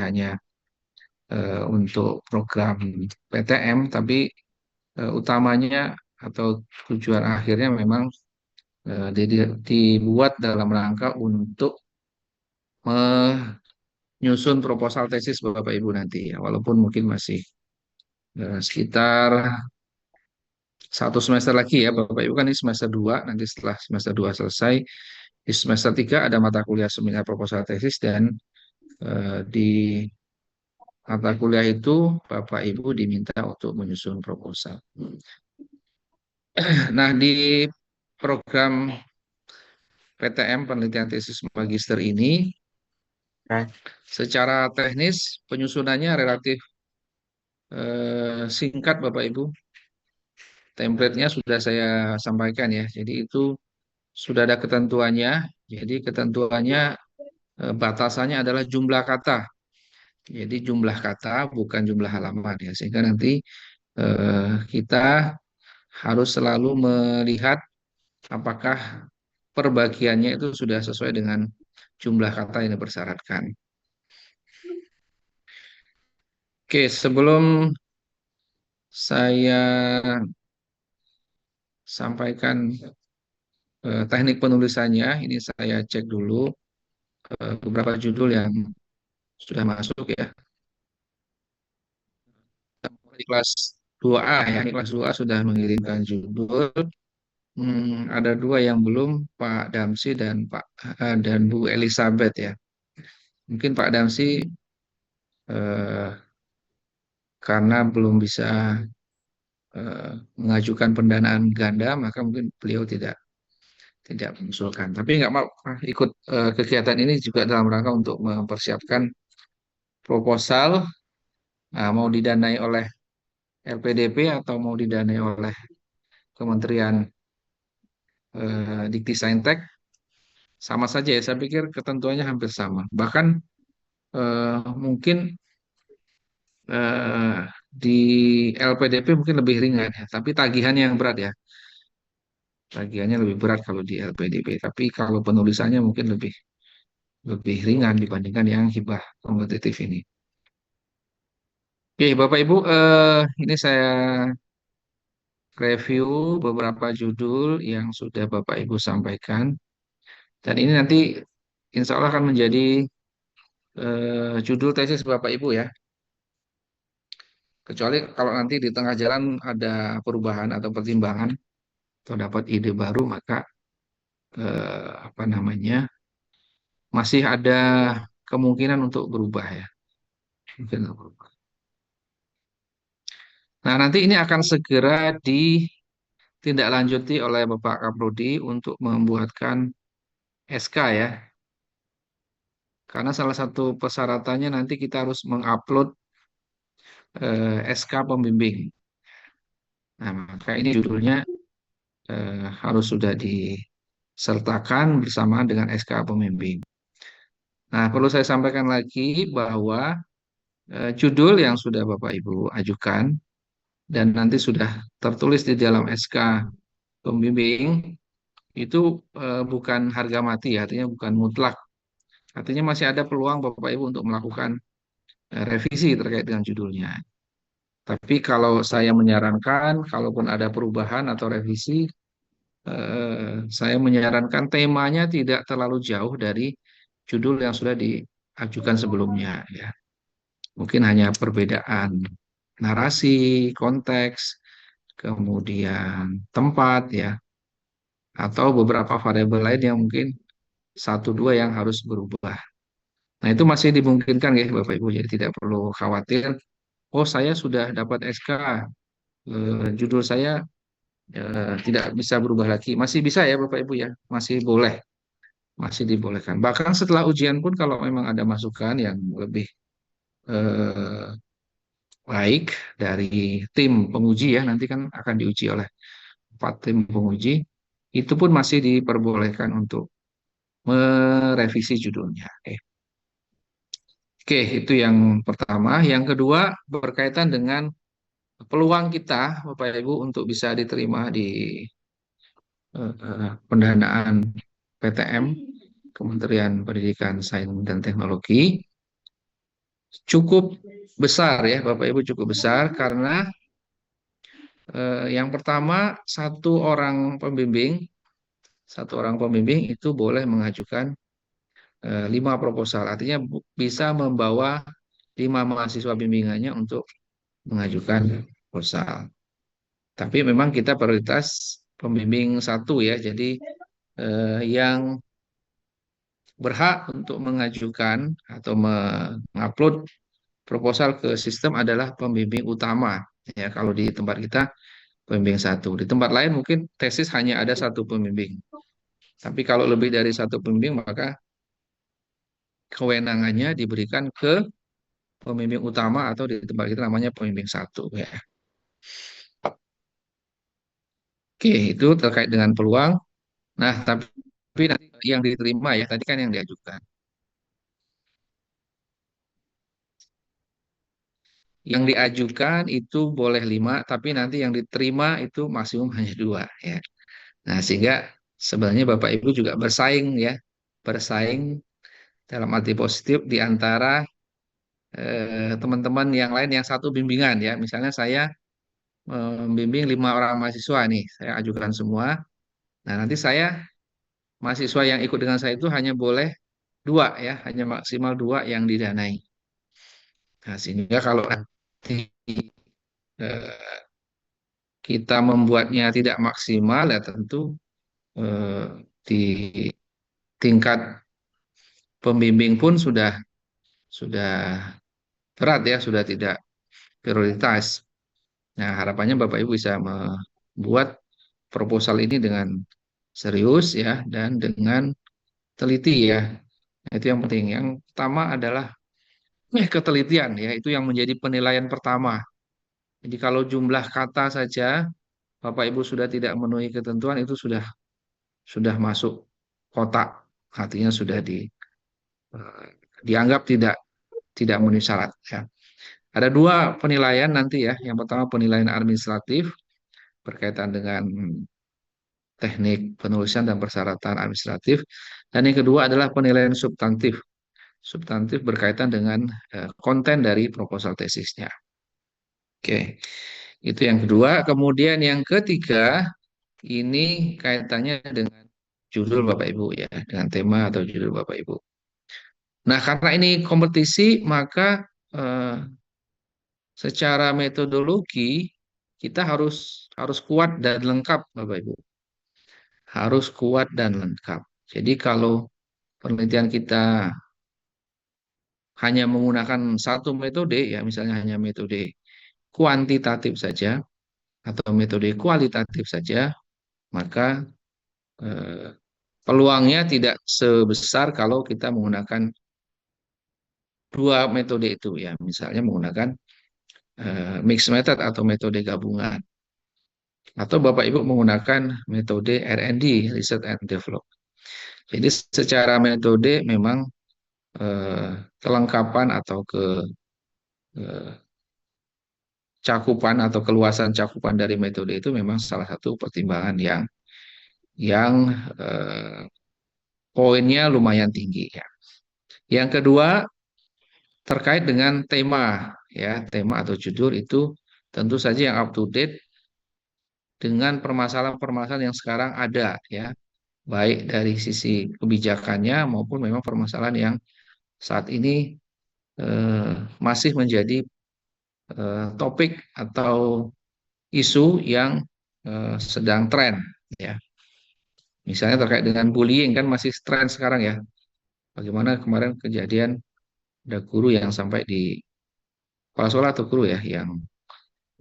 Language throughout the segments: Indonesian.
hanya untuk program PTM, tapi utamanya atau tujuan akhirnya memang dibuat dalam rangka untuk menyusun proposal tesis Bapak Ibu nanti ya, walaupun mungkin masih sekitar 1 semester lagi ya Bapak Ibu, kan ini semester 2, nanti setelah semester 2 selesai, di semester 3 ada mata kuliah seminar proposal tesis, dan di mata kuliah itu Bapak Ibu diminta untuk menyusun proposal. Nah, di program PTM penelitian tesis magister ini, secara teknis penyusunannya relatif singkat Bapak Ibu. Template-nya sudah saya sampaikan ya. Jadi itu sudah ada ketentuannya. Jadi ketentuannya batasannya adalah jumlah kata. Jadi jumlah kata bukan jumlah halaman ya. Sehingga nanti kita harus selalu melihat apakah perbagiannya itu sudah sesuai dengan jumlah kata yang dipersyaratkan. Oke, sebelum saya sampaikan teknik penulisannya, ini saya cek dulu beberapa judul yang sudah masuk ya. Di kelas 2A ya, di kelas 2A sudah mengirimkan judul. Ada dua yang belum, Pak Damsi dan Bu Elizabeth ya. Mungkin Pak Damsi karena belum bisa mengajukan pendanaan ganda, maka mungkin beliau tidak mengusulkan. Tapi nggak mau ikut kegiatan ini juga dalam rangka untuk mempersiapkan proposal, mau didanai oleh LPDP atau mau didanai oleh Kementerian Dikti Saintek, sama saja ya. Saya pikir ketentuannya hampir sama. Bahkan mungkin eh, di LPDP mungkin lebih ringan ya, tapi tagihannya yang berat ya. Tagihannya lebih berat kalau di LPDP. Tapi kalau penulisannya mungkin lebih lebih ringan dibandingkan yang hibah kompetitif ini. Oke, Bapak Ibu, ini saya review beberapa judul yang sudah Bapak Ibu sampaikan. Dan ini nanti insya Allah akan menjadi judul tesis Bapak Ibu ya. Kecuali kalau nanti di tengah jalan ada perubahan atau pertimbangan atau dapat ide baru, maka apa namanya, masih ada kemungkinan untuk berubah ya. Mungkin untuk berubah. Nah, nanti ini akan segera ditindaklanjuti oleh Bapak Kaprodi untuk membuatkan SK ya. Karena salah satu persyaratannya nanti kita harus mengupload SK pembimbing. Nah, maka ini judulnya harus sudah disertakan bersamaan dengan SK pembimbing. Nah, perlu saya sampaikan lagi bahwa judul yang sudah Bapak Ibu ajukan dan nanti sudah tertulis di dalam SK pembimbing itu bukan harga mati, artinya bukan mutlak. Artinya masih ada peluang Bapak Ibu untuk melakukan revisi terkait dengan judulnya. Tapi kalau saya menyarankan, kalaupun ada perubahan atau revisi, saya menyarankan temanya tidak terlalu jauh dari judul yang sudah diajukan sebelumnya ya. Mungkin hanya perbedaan narasi, konteks, kemudian tempat ya, atau beberapa variabel lain yang mungkin satu dua yang harus berubah. Nah, itu masih dimungkinkan ya Bapak Ibu, jadi tidak perlu khawatir. Oh, saya sudah dapat SK, judul saya tidak bisa berubah lagi. Masih bisa ya Bapak Ibu ya, masih boleh, masih dibolehkan. Bahkan setelah ujian pun kalau memang ada masukan yang lebih eh, baik dari tim penguji ya, nanti kan akan diuji oleh 4 tim penguji, itu pun masih diperbolehkan untuk merevisi judulnya. Oke, itu yang pertama. Yang kedua berkaitan dengan peluang kita, Bapak Ibu, untuk bisa diterima di pendanaan PTM, Kementerian Pendidikan, Sains dan Teknologi. cukup besar ya, Bapak Ibu, cukup besar karena yang pertama satu orang pembimbing itu boleh mengajukan 5 proposal. Artinya bisa membawa 5 mahasiswa bimbingannya untuk mengajukan proposal. Tapi memang kita prioritas pembimbing satu ya. Jadi yang berhak untuk mengajukan atau mengupload proposal ke sistem adalah pembimbing utama. Ya, kalau di tempat kita pembimbing satu. Di tempat lain mungkin tesis hanya ada satu pembimbing. Tapi kalau lebih dari satu pembimbing maka kewenangannya diberikan ke pembimbing utama atau di tempat kita namanya pembimbing satu ya. Oke, itu terkait dengan peluang. Nah, tapi nanti yang diterima ya, tadi kan yang diajukan. Yang diajukan itu boleh 5, tapi nanti yang diterima itu maksimum hanya 2 ya. Nah, sehingga sebenarnya Bapak Ibu juga bersaing ya, bersaing dalam arti positif di antara teman-teman yang lain yang satu bimbingan ya. Misalnya saya membimbing 5 orang mahasiswa nih, saya ajukan semua. Nah, nanti mahasiswa yang ikut dengan saya itu hanya boleh 2 ya, hanya maksimal 2 yang didanai. Nah, sehingga kalau nanti eh, kita membuatnya tidak maksimal ya tentu di tingkat pembimbing pun sudah berat ya, sudah tidak prioritas. Nah, harapannya Bapak Ibu bisa membuat proposal ini dengan serius ya dan dengan teliti ya. Nah, itu yang penting. Yang pertama adalah ketelitian ya, itu yang menjadi penilaian pertama. Jadi kalau jumlah kata saja Bapak Ibu sudah tidak memenuhi ketentuan itu sudah masuk kotak, artinya sudah eh, dianggap tidak memenuhi syarat ya. Ada 2 penilaian nanti ya. Yang pertama penilaian administratif berkaitan dengan teknik penulisan dan persyaratan administratif. Dan yang kedua adalah penilaian substantif. Substantif berkaitan dengan konten dari proposal tesisnya. Oke, itu yang kedua. Kemudian yang ketiga, ini kaitannya dengan judul Bapak Ibu ya, dengan tema atau judul Bapak Ibu. Nah, karena ini kompetisi, maka eh, secara metodologi kita harus kuat dan lengkap, Bapak Ibu. Harus kuat dan lengkap. Jadi kalau penelitian kita hanya menggunakan satu metode, ya misalnya hanya metode kuantitatif saja atau metode kualitatif saja, maka eh, peluangnya tidak sebesar kalau kita menggunakan 2 metode itu ya. Misalnya menggunakan mixed method atau metode gabungan. Atau Bapak Ibu menggunakan metode R&D, Research and Development. Jadi secara metode memang eh, kelengkapan atau cakupan atau keluasan cakupan dari metode itu memang salah satu pertimbangan yang eh, poinnya lumayan tinggi ya. Yang kedua terkait dengan tema ya, tema atau judul itu tentu saja yang up to date dengan permasalahan-permasalahan yang sekarang ada ya, baik dari sisi kebijakannya maupun memang permasalahan yang saat ini eh, masih menjadi topik atau isu yang sedang tren ya. Misalnya terkait dengan bullying kan masih tren sekarang ya. Bagaimana kemarin kejadian ada guru yang sampai di kepala sekolah atau guru ya yang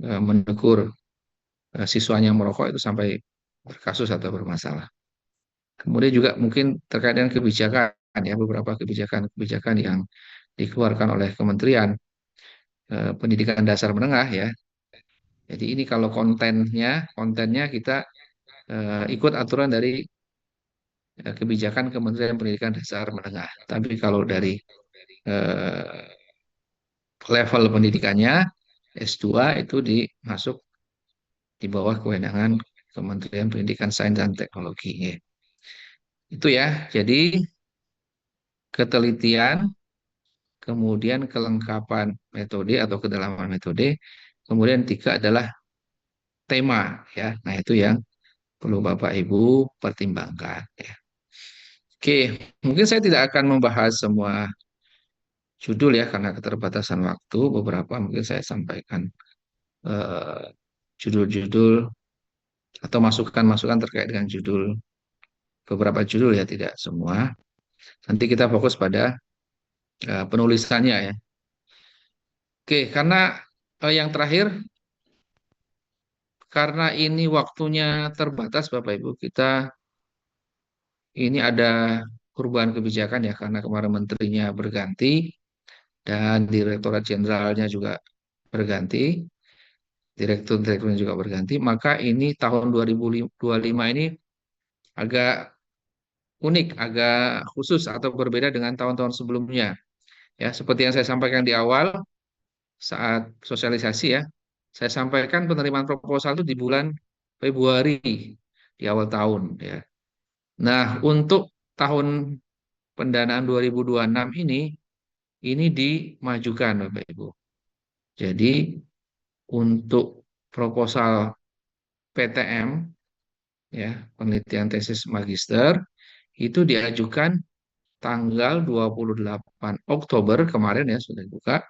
menegur siswanya merokok itu sampai berkasus atau bermasalah. Kemudian juga mungkin terkait dengan kebijakan ya, beberapa kebijakan-kebijakan yang dikeluarkan oleh Kementerian Pendidikan Dasar Menengah ya. Jadi ini kalau kontennya kita ikut aturan dari kebijakan Kementerian Pendidikan Dasar Menengah. Tapi kalau dari eh, level pendidikannya S2 itu masuk di bawah kewenangan Kementerian Pendidikan Sains dan Teknologi. Ya. Itu ya. Jadi ketelitian, kemudian kelengkapan metode atau kedalaman metode, kemudian tiga adalah tema ya. Nah, itu yang perlu Bapak Ibu pertimbangkan ya. Oke, mungkin saya tidak akan membahas semua judul ya karena keterbatasan waktu. Beberapa mungkin saya sampaikan eh, judul-judul atau masukan-masukan terkait dengan judul, beberapa judul ya, tidak semua. Nanti kita fokus pada penulisannya ya. Oke, karena yang terakhir, karena ini waktunya terbatas Bapak Ibu, kita ini ada perubahan kebijakan ya karena kemarin menterinya berganti dan Direktorat Jenderalnya juga berganti, direktur-direkturnya juga berganti, maka ini tahun 2025 ini agak unik, agak khusus atau berbeda dengan tahun-tahun sebelumnya. Ya, seperti yang saya sampaikan di awal saat sosialisasi ya, saya sampaikan penerimaan proposal itu di bulan Februari di awal tahun ya. Nah, untuk tahun pendanaan 2026 ini dimajukan Bapak Ibu. Jadi untuk proposal PTM ya, penelitian tesis magister itu diajukan tanggal 28 Oktober kemarin ya sudah dibuka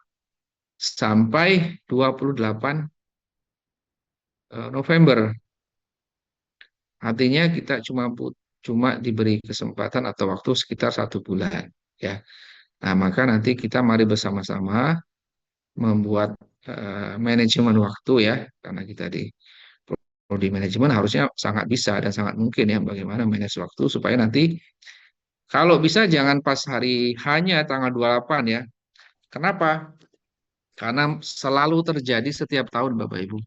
sampai 28 November. Artinya kita cuma diberi kesempatan atau waktu sekitar 1 bulan ya. Nah, maka nanti kita mari bersama-sama membuat manajemen waktu ya, karena kita di prodi manajemen harusnya sangat bisa dan sangat mungkin ya bagaimana manage waktu supaya nanti kalau bisa jangan pas hari hanya tanggal 28 ya. Kenapa? Karena selalu terjadi setiap tahun Bapak Ibu.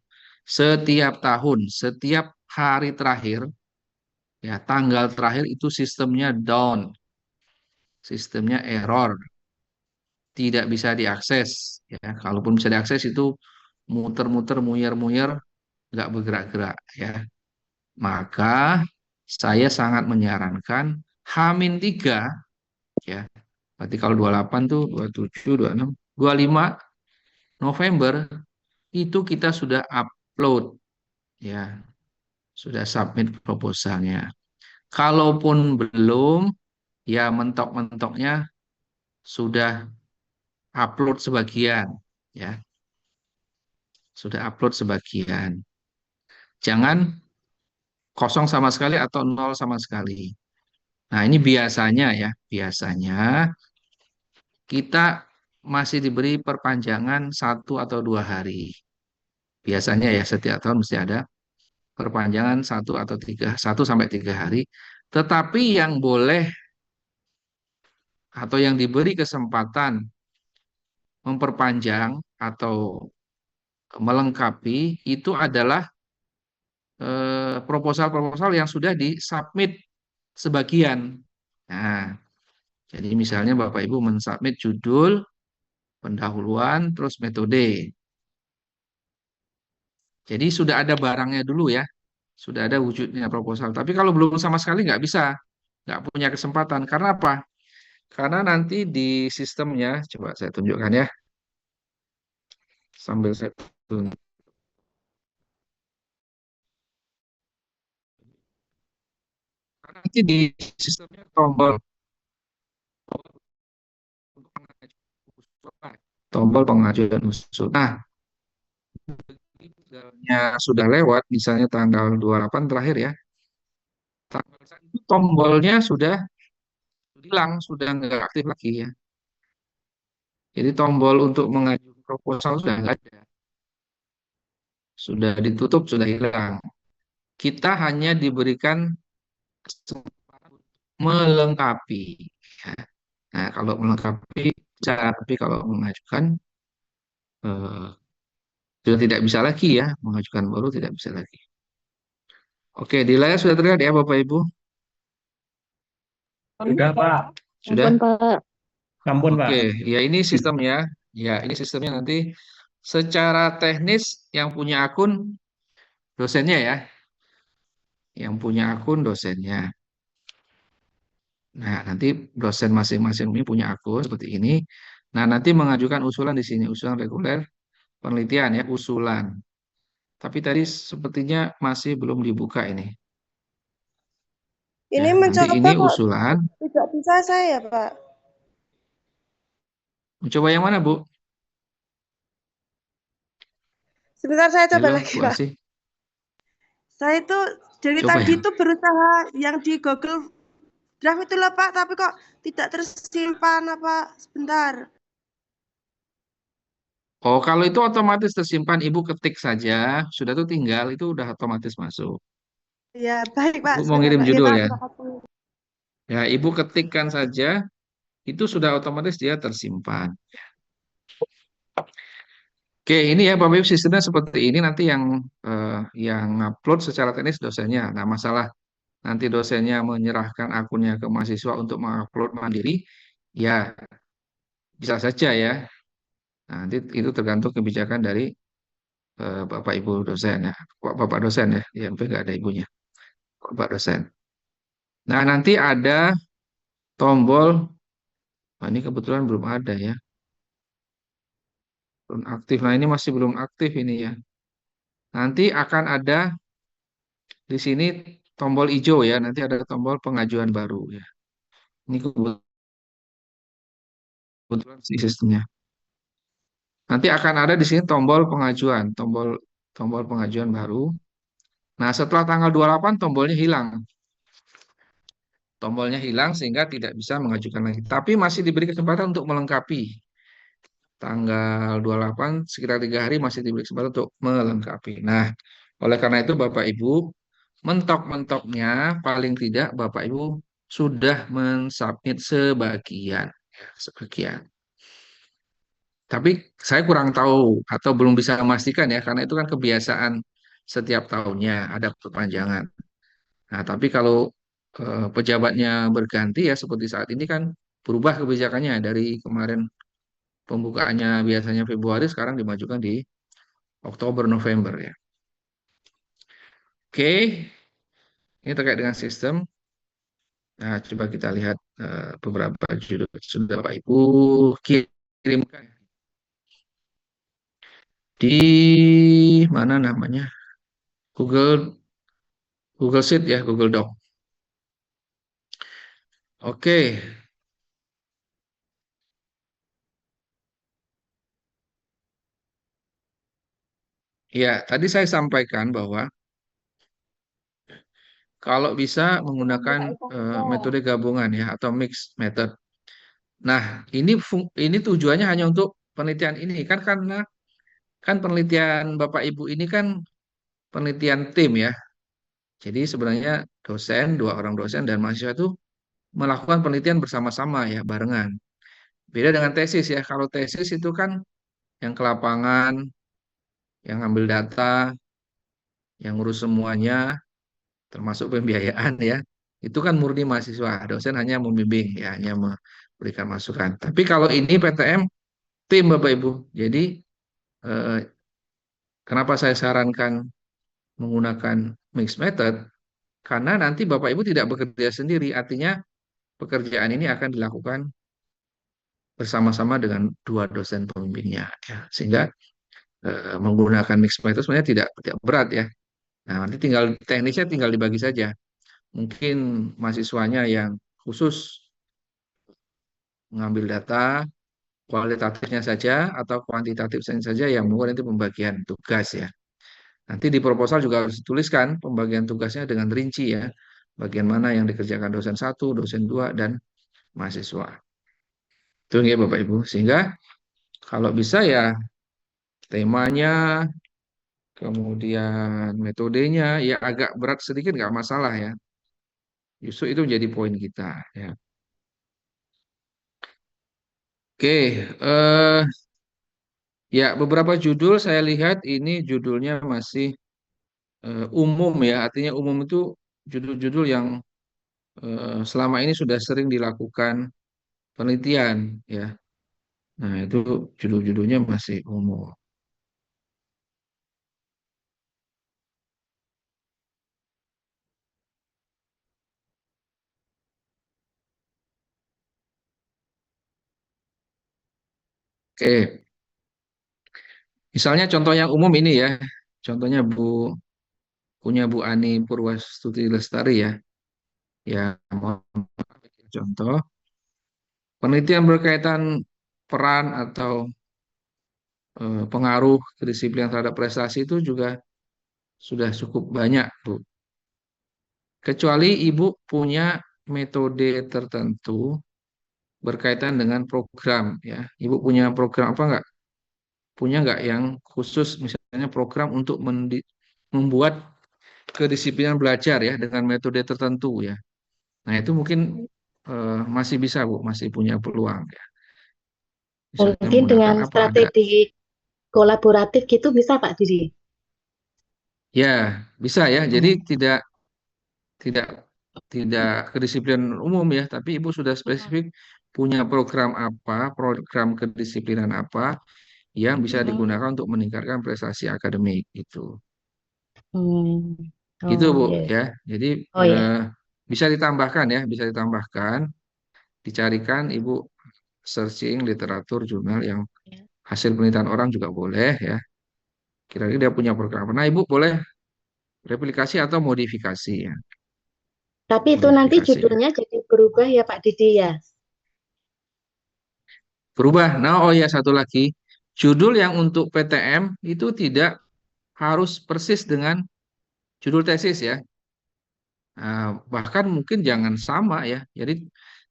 Setiap tahun, setiap hari terakhir ya, tanggal terakhir itu sistemnya down, sistemnya error, tidak bisa diakses ya. Kalaupun bisa diakses itu muter-muter, muyer-muyer, nggak bergerak-gerak ya. Maka saya sangat menyarankan H-3 ya. Berarti kalau 28 tuh 27, 26, 25 November itu kita sudah upload ya, sudah submit proposalnya. Kalaupun belum, ya mentok-mentoknya sudah upload sebagian ya, sudah upload sebagian. Jangan kosong sama sekali atau nol sama sekali. Nah, ini biasanya ya, biasanya kita masih diberi perpanjangan 1 atau 2 hari. Biasanya ya setiap tahun mesti ada perpanjangan 1 sampai 3 hari. Tetapi yang boleh atau yang diberi kesempatan memperpanjang atau melengkapi itu adalah proposal-proposal yang sudah disubmit sebagian. Nah, jadi misalnya Bapak Ibu mensubmit judul, pendahuluan, terus metode. Jadi sudah ada barangnya dulu ya, sudah ada wujudnya proposal. Tapi kalau belum sama sekali nggak bisa, nggak punya kesempatan. Karena apa? Karena nanti di sistemnya, coba saya tunjukkan ya, sambil saya tunjuk. Karena nanti di sistemnya tombol pengajuan usul. Nah, sudah lewat, misalnya tanggal 28 terakhir ya, tanggal itu tombolnya sudah hilang, sudah nggak aktif lagi ya. Jadi tombol untuk mengajukan proposal sudah nggak ada, sudah ditutup, sudah hilang. Kita hanya diberikan melengkapi. Ya. Nah, kalau melengkapi bisa, tapi kalau mengajukan eh, sudah tidak bisa lagi ya, mengajukan baru tidak bisa lagi. Oke, di layar sudah terlihat ya Bapak Ibu? Sudah, Pak. Sudah? Ampun, Pak. Ampun, Pak. Oke, ya ini sistemnya. Ya, ini sistemnya nanti secara teknis yang punya akun dosennya ya. Yang punya akun dosennya. Nah, nanti dosen masing-masing ini punya akun seperti ini. Nah, nanti mengajukan usulan di sini, usulan reguler penelitian ya, usulan. Tapi tadi sepertinya masih belum dibuka ini. Ya, Ini nanti mencoba ini kok usulan. tidak bisa saya, Pak. Mencoba yang mana, Bu? Sebentar saya coba Halo, lagi, Bu Pak. Asih. Saya itu dari Coba tadi ya. itu berusaha yang di Google Drive itu loh, Pak, tapi kok tidak tersimpan apa sebentar. Oh, kalau itu otomatis tersimpan, Ibu ketik saja, sudah tuh tinggal, itu udah otomatis masuk. Ya, baik, Pak. Ibu mau Sudah, ngirim Pak. Ya, judul Pak, ya. terima kasih. Ya, Ibu ketikkan saja, itu sudah otomatis dia tersimpan. Oke, ini ya Bapak Ibu sistemnya seperti ini nanti yang upload secara teknis dosennya. Nah, masalah nanti dosennya menyerahkan akunnya ke mahasiswa untuk mengupload mandiri, ya bisa saja ya. Nah, nanti itu tergantung kebijakan dari Bapak Ibu dosen ya, Bapak dosen ya, yang nggak ada ibunya, Bapak dosen. Nah, nanti ada tombol, nah, ini kebetulan belum ada ya, belum aktif. Nah, ini masih belum aktif ini ya. Nanti akan ada di sini tombol hijau ya, nanti ada tombol pengajuan baru ya. Ini kebetulan sih sistemnya. Nanti akan ada di sini tombol pengajuan, tombol tombol pengajuan baru. Nah, setelah tanggal 28 tombolnya hilang. Tombolnya hilang sehingga tidak bisa mengajukan lagi. Tapi masih diberi kesempatan untuk melengkapi. Tanggal 28 sekitar 3 hari masih diberi kesempatan untuk melengkapi. Nah, oleh karena itu Bapak Ibu, mentok-mentoknya paling tidak Bapak Ibu sudah mensubmit sebagian. Ya, sebagian. Tapi saya kurang tahu atau belum bisa memastikan ya, karena itu kan kebiasaan setiap tahunnya ada perpanjangan. Nah, tapi kalau pejabatnya berganti ya seperti saat ini kan berubah kebijakannya dari kemarin pembukaannya biasanya Februari sekarang dimajukan di Oktober November ya. Oke, ini terkait dengan sistem. Nah, coba kita lihat beberapa judul sudah Bapak Ibu kirimkan di mana namanya Google Google Sheet ya Google Doc. Oke, ya tadi saya sampaikan bahwa kalau bisa menggunakan metode gabungan ya atau mixed method. Nah, ini tujuannya hanya untuk penelitian ini kan karena kan penelitian Bapak Ibu ini kan penelitian tim ya. Jadi sebenarnya dosen, dua orang dosen dan mahasiswa itu melakukan penelitian bersama-sama ya, barengan. Beda dengan tesis ya. Kalau tesis itu kan yang ke lapangan, yang ngambil data, yang ngurus semuanya, termasuk pembiayaan ya. Itu kan murni mahasiswa. Dosen hanya membimbing ya, hanya memberikan masukan. Tapi kalau ini PTM tim Bapak Ibu. Jadi eh, kenapa saya sarankan menggunakan mixed method? Karena nanti Bapak Ibu tidak bekerja sendiri, artinya pekerjaan ini akan dilakukan bersama-sama dengan dua dosen pembimbingnya, ya. Sehingga menggunakan mixed method sebenarnya tidak berat ya. Nah, nanti tinggal teknisnya tinggal dibagi saja. Mungkin mahasiswanya yang khusus mengambil data kualitatifnya saja atau kuantitatifnya saja yang mungkin nanti pembagian tugas ya. Nanti di proposal juga harus dituliskan pembagian tugasnya dengan rinci ya. Bagian mana yang dikerjakan dosen satu, dosen dua, dan mahasiswa. Itu ya Bapak Ibu. Sehingga kalau bisa ya temanya, kemudian metodenya ya agak berat sedikit nggak masalah ya. Justru itu menjadi poin kita ya. Oke, ya beberapa judul saya lihat ini judulnya masih umum ya. Artinya umum itu judul-judul yang selama ini sudah sering dilakukan penelitian ya. Nah, itu judul-judulnya masih umum. Oke, misalnya contoh yang umum ini ya, contohnya punya Bu Ani Purwastuti Lestari ya, ya mau contoh penelitian berkaitan peran atau pengaruh kedisiplinan terhadap prestasi itu juga sudah cukup banyak, Bu. Kecuali Ibu punya metode tertentu berkaitan dengan program ya. Ibu punya program apa enggak? Punya nggak yang khusus misalnya program untuk membuat kedisiplinan belajar ya dengan metode tertentu ya. Nah, itu mungkin masih bisa, Bu, masih punya peluang ya. Misalnya Mungkin menggunakan dengan apa ada. strategi kolaboratif gitu bisa Pak Didi. Ya, bisa ya. Jadi Hmm. tidak tidak tidak kedisiplinan umum ya, tapi Ibu sudah Mm-mm. spesifik punya program apa, program kedisiplinan apa yang bisa Mm-mm. digunakan untuk meningkatkan prestasi akademik itu. Hmm. Gitu, Oh Bu, ya. ya. Jadi Oh ya. bisa ditambahkan ya, bisa ditambahkan, dicarikan Ibu searching literatur jurnal yang Ya. hasil penelitian orang juga boleh ya. Kira-kira dia punya program apa. Nah, Ibu boleh replikasi atau modifikasi ya. Tapi itu nanti Modifikasi ya. judulnya jadi berubah ya Pak Didi ya. Berubah. Nah, oh ya satu lagi. Judul yang untuk PTM itu tidak harus persis dengan judul tesis ya. Nah, bahkan mungkin jangan sama ya.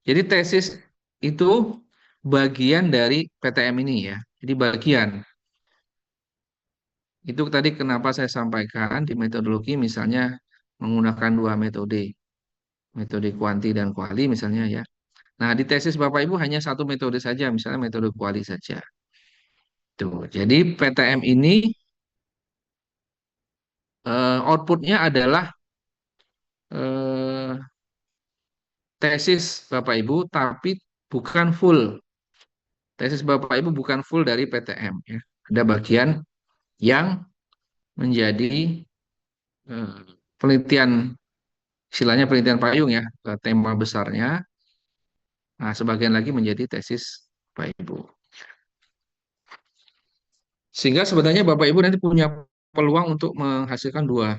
Jadi tesis itu bagian dari PTM ini ya. Jadi bagian. Itu tadi kenapa saya sampaikan di metodologi misalnya menggunakan dua metode. Metode kuanti dan kuali misalnya ya. Nah, di tesis Bapak Ibu hanya satu metode saja, misalnya metode kuali saja. Tuh. Jadi PTM ini outputnya adalah eh, tesis Bapak Ibu, tapi bukan full. Tesis Bapak Ibu bukan full dari PTM ya. Ada bagian yang menjadi eh, penelitian, istilahnya penelitian payung ya, tema besarnya. Nah, sebagian lagi menjadi tesis Bapak Ibu. Sehingga sebenarnya Bapak Ibu nanti punya peluang untuk menghasilkan dua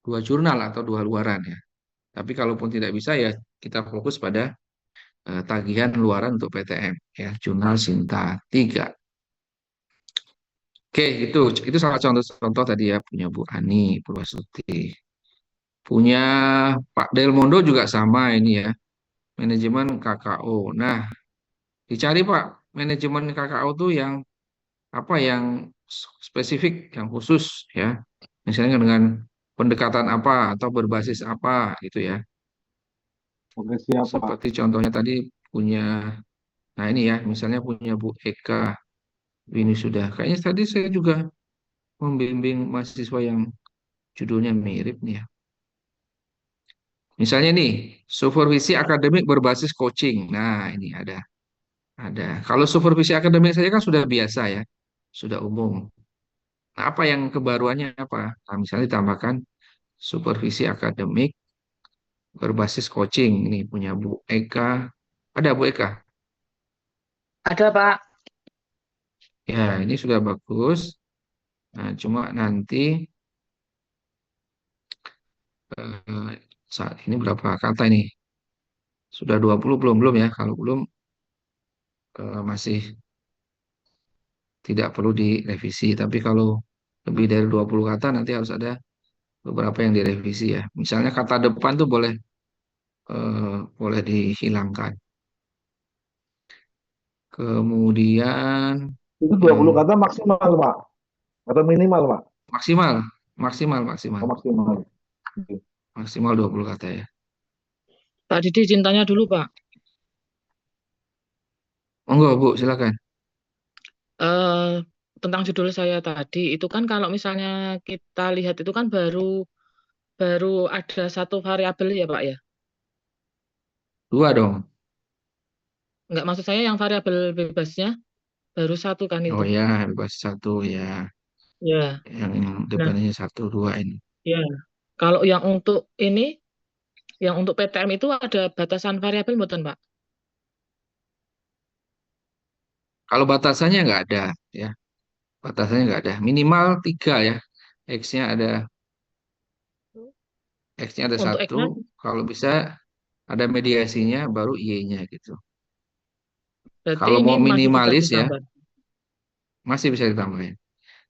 dua jurnal atau dua luaran ya. Tapi kalaupun tidak bisa ya kita fokus pada tagihan luaran untuk PTM ya, jurnal Sinta 3. Oke, itu salah contoh tadi ya punya Bu Ani Purwasuti. Punya Pak Delmondo juga sama ini ya, manajemen KKO. Nah, dicari Pak, manajemen KKO tuh yang apa yang spesifik, yang khusus ya. Misalnya dengan pendekatan apa atau berbasis apa gitu ya. Oke, siapa? Seperti contohnya tadi punya, nah ini ya, misalnya punya Bu Eka ini sudah. Kayaknya tadi saya juga membimbing mahasiswa yang judulnya mirip nih ya. Misalnya nih, supervisi akademik berbasis coaching. Nah, ini ada. Ada. Kalau supervisi akademik saja kan sudah biasa ya, sudah umum. Nah, apa yang kebaruannya apa? Nah, misalnya ditambahkan supervisi akademik berbasis coaching. Ini punya Bu Eka. Ada Bu Eka? Ada, Pak. Ya, ini sudah bagus. Nah, cuma nanti saat ini berapa kata ini? Sudah 20 belum? Belum ya. Kalau belum masih tidak perlu direvisi. Tapi kalau lebih dari 20 kata nanti harus ada beberapa yang direvisi ya. Misalnya kata depan tuh boleh dihilangkan. Kemudian Itu yang 20 kata maksimal, Pak. Atau minimal, Pak. maksimal, maksimal, maksimal, Oh, maksimal. Oke. maksimal 20 kata ya. Pak Didi cintanya dulu, Pak. Monggo Bu, silakan. Eh, tentang judul saya tadi, itu kan kalau misalnya kita lihat itu kan baru baru ada satu variabel ya, Pak ya. Dua dong. Enggak, maksud saya yang variabel bebasnya baru satu kan Oh itu. ya, bebas satu ya. Ya. Yang Nah, depannya satu dua ini. ya. Kalau yang untuk ini, yang untuk PTM itu ada batasan variabel bukan, Pak? Kalau batasannya nggak ada, ya. Batasannya nggak ada. Minimal 3 ya. X-nya ada, X-nya ada Untuk satu. X-nya Kalau bisa ada mediasinya, baru Y-nya gitu. berarti Kalau ini mau masih bisa minimalis ya, ditambah. masih bisa ditambahin.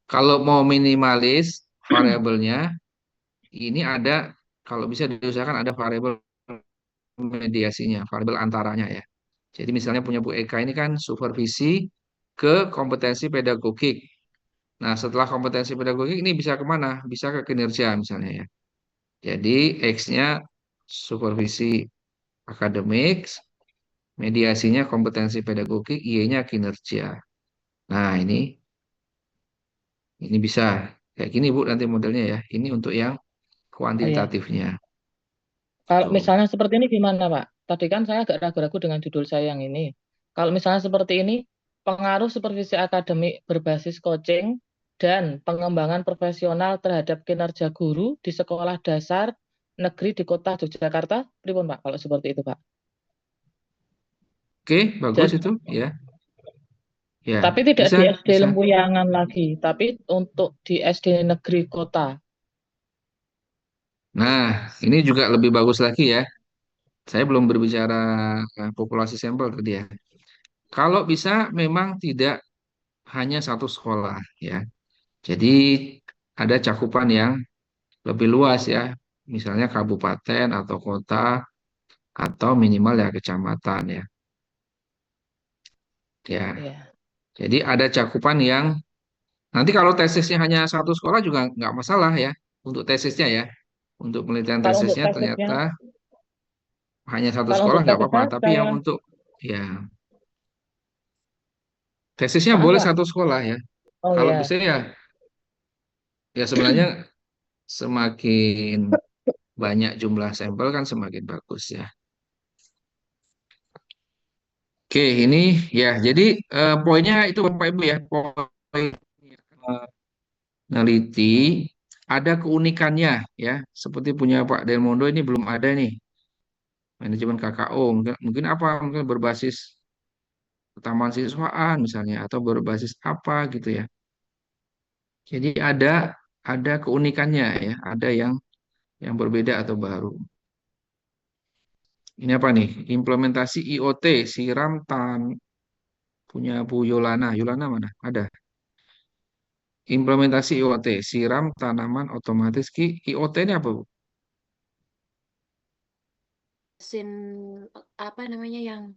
Kalau mau minimalis variabelnya, ini ada, kalau bisa diusahakan ada variabel mediasinya, variabel antaranya ya. Jadi misalnya punya Bu Eka ini kan supervisi ke kompetensi pedagogik. Nah, setelah kompetensi pedagogik ini bisa kemana? Bisa ke kinerja misalnya ya. Jadi X-nya supervisi akademik, mediasinya kompetensi pedagogik, Y-nya kinerja. Nah, ini bisa kayak gini Bu nanti modelnya ya. Ini untuk yang Oh ya. kuantitatifnya. Kalau Tuh. misalnya seperti ini gimana, Pak? Tadi kan saya agak ragu-ragu dengan judul saya yang ini. Kalau misalnya seperti ini, pengaruh supervisi akademik berbasis coaching dan pengembangan profesional terhadap kinerja guru di sekolah dasar negeri di kota Yogyakarta, pripun, Pak? Kalau seperti itu, Pak. Oke, bagus Jadi, itu ya. Ya, tapi tidak bisa, di SD bisa. Lempuyangan lagi, tapi untuk di SD negeri kota. Nah, ini juga lebih bagus lagi ya. Saya belum berbicara populasi sampel tadi ya. Kalau bisa memang tidak hanya satu sekolah ya. Jadi ada cakupan yang lebih luas ya. Misalnya kabupaten atau kota atau minimal ya kecamatan ya. Ya. Ya. Jadi ada cakupan yang nanti kalau tesisnya hanya satu sekolah juga nggak masalah ya untuk tesisnya ya. Untuk penelitian Kalau untuk tesisnya tesisnya, ternyata hanya satu kalau sekolah untuk nggak apa-apa. tesisnya Tapi saya, yang untuk ya tesisnya maaf, boleh Pak. satu sekolah ya. Oh Kalau ya. bisa ya sebenarnya semakin banyak jumlah sampel kan semakin bagus ya. Oke, ini ya jadi poinnya itu Bapak Ibu ya. Poin neliti ada keunikannya ya. Seperti punya Pak Delmondo ini belum ada nih manajemen KKO. Mungkin apa? Mungkin berbasis taman siswaan misalnya atau berbasis apa gitu ya. Jadi ada keunikannya ya. Ada yang berbeda atau baru. Ini apa nih? Implementasi IoT, siram tan punya Bu Yolana. Yolana mana? Ada. Implementasi IoT, siram tanaman otomatis. IoT ini apa, Bu? Mesin apa namanya yang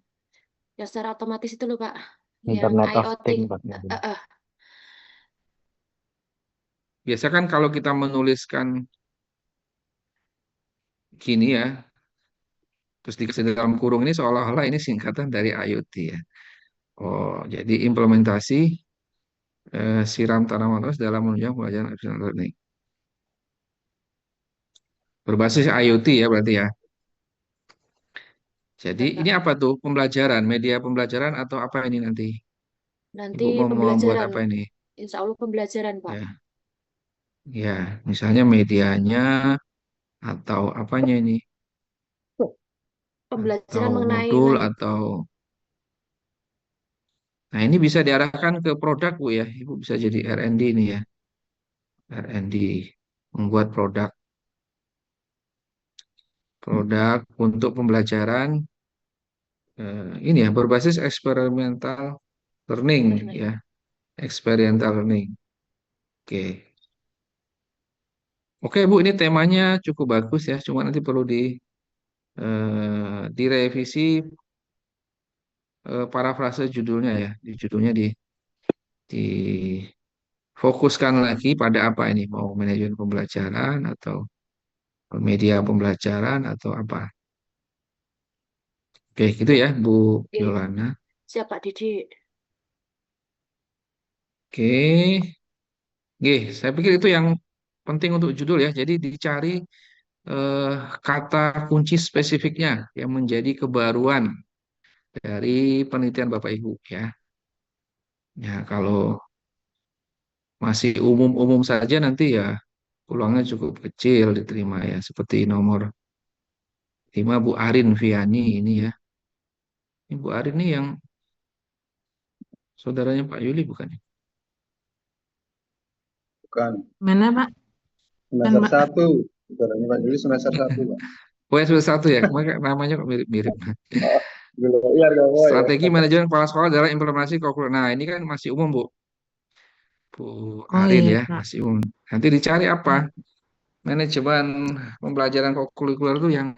secara otomatis itu loh Pak, yang Internet of IoT. Things, Pak. Biasa kan kalau kita menuliskan gini ya, terus dikasih dalam kurung ini seolah-olah ini singkatan dari IoT ya. Oh, jadi implementasi siram tanaman otomatis dalam menunjang pelajaran artificial learning. Berbasis IoT ya berarti ya. Jadi Ya, ini Pak. apa tuh? Pembelajaran, media pembelajaran atau apa ini nanti? Nanti Ibu mau membuat pembelajaran, apa ini? insya Allah pembelajaran Pak. Ya, ya, misalnya medianya atau apanya ini? Atau Pembelajaran mengenai modul atau nah ini bisa diarahkan ke produk Bu ya. Ibu bisa jadi R&D ini ya. R&D membuat produk untuk pembelajaran ini ya berbasis experimental learning benar. ya. Experiential learning. Oke. Oke Bu, ini temanya cukup bagus ya. Cuma nanti perlu direvisi parafrase judulnya ya. Di judulnya difokuskan lagi pada apa ini? Mau manajemen pembelajaran atau media pembelajaran atau apa? Oke, gitu ya Bu Oke, Yolana. siap Pak Didi. Oke. Oke, saya pikir itu yang penting untuk judul ya. Jadi dicari eh, kata kunci spesifiknya yang menjadi kebaruan dari penelitian Bapak Ibu ya. Ya, kalau masih umum-umum saja nanti ya peluangnya cukup kecil diterima ya. Seperti nomor 5 Bu Arin Viani ini ya. Ini Bu Arin ini yang Saudaranya Pak Yuli bukan? Bukan. Mana Pak? Semester Mbak. 1. Saudaranya Pak Yuli semester 1, Pak. Oh ya, sudah satu ya. Maka namanya kok mirip-mirip. Oh, iya, oh ya. Strategi manajemen kepala sekolah dalam implementasi kurikulum. Nah, ini kan masih umum, Bu. Bu Oh Arin iya ya, Pak. masih umum. Nanti dicari apa? Manajemen pembelajaran kurikuler itu yang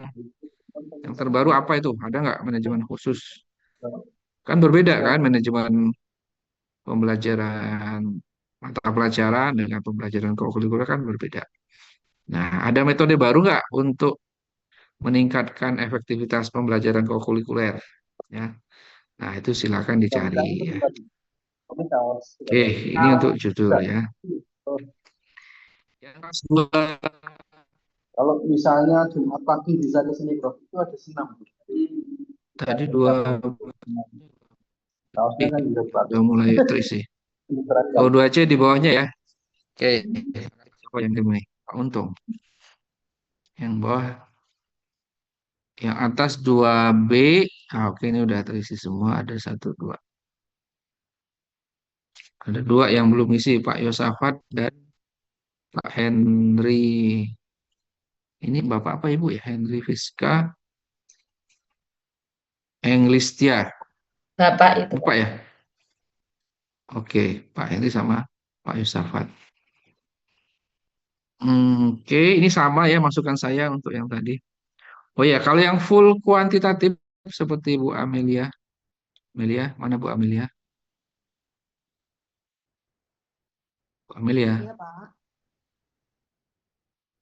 terbaru apa itu? Ada nggak manajemen khusus? Kan berbeda kan manajemen pembelajaran mata pelajaran dengan pembelajaran kurikuler kan berbeda. Nah, ada metode baru nggak untuk meningkatkan efektivitas pembelajaran kurikuler? Ya, nah itu silakan dicari ya. Oke, ini untuk judul ya. Yang kelas dua, Kalau misalnya Jumat pagi bisa ke sini, Prof, itu ada senam. tadi dua Kaosnya kan juga udah mulai terisi. beragam. Oh, 2C di bawahnya ya. Oke, siapa yang dimulai? Pak Untung. Yang bawah, yang atas 2B. Ah, oke, ini udah terisi semua. Ada 1, 2. Ada 2 yang belum isi, Pak Yosafat dan Pak Henry. Ini Bapak apa Ibu ya? Henry Fiska, Englistia. Bapak itu, Bapak ya? Oke, Pak Henry sama Pak Yosafat. Oke, ini sama ya masukan saya untuk yang tadi. Oh ya, kalau yang full kuantitatif seperti Bu Amelia. Amelia, mana Bu Amelia? Bu Amelia. iya Pak.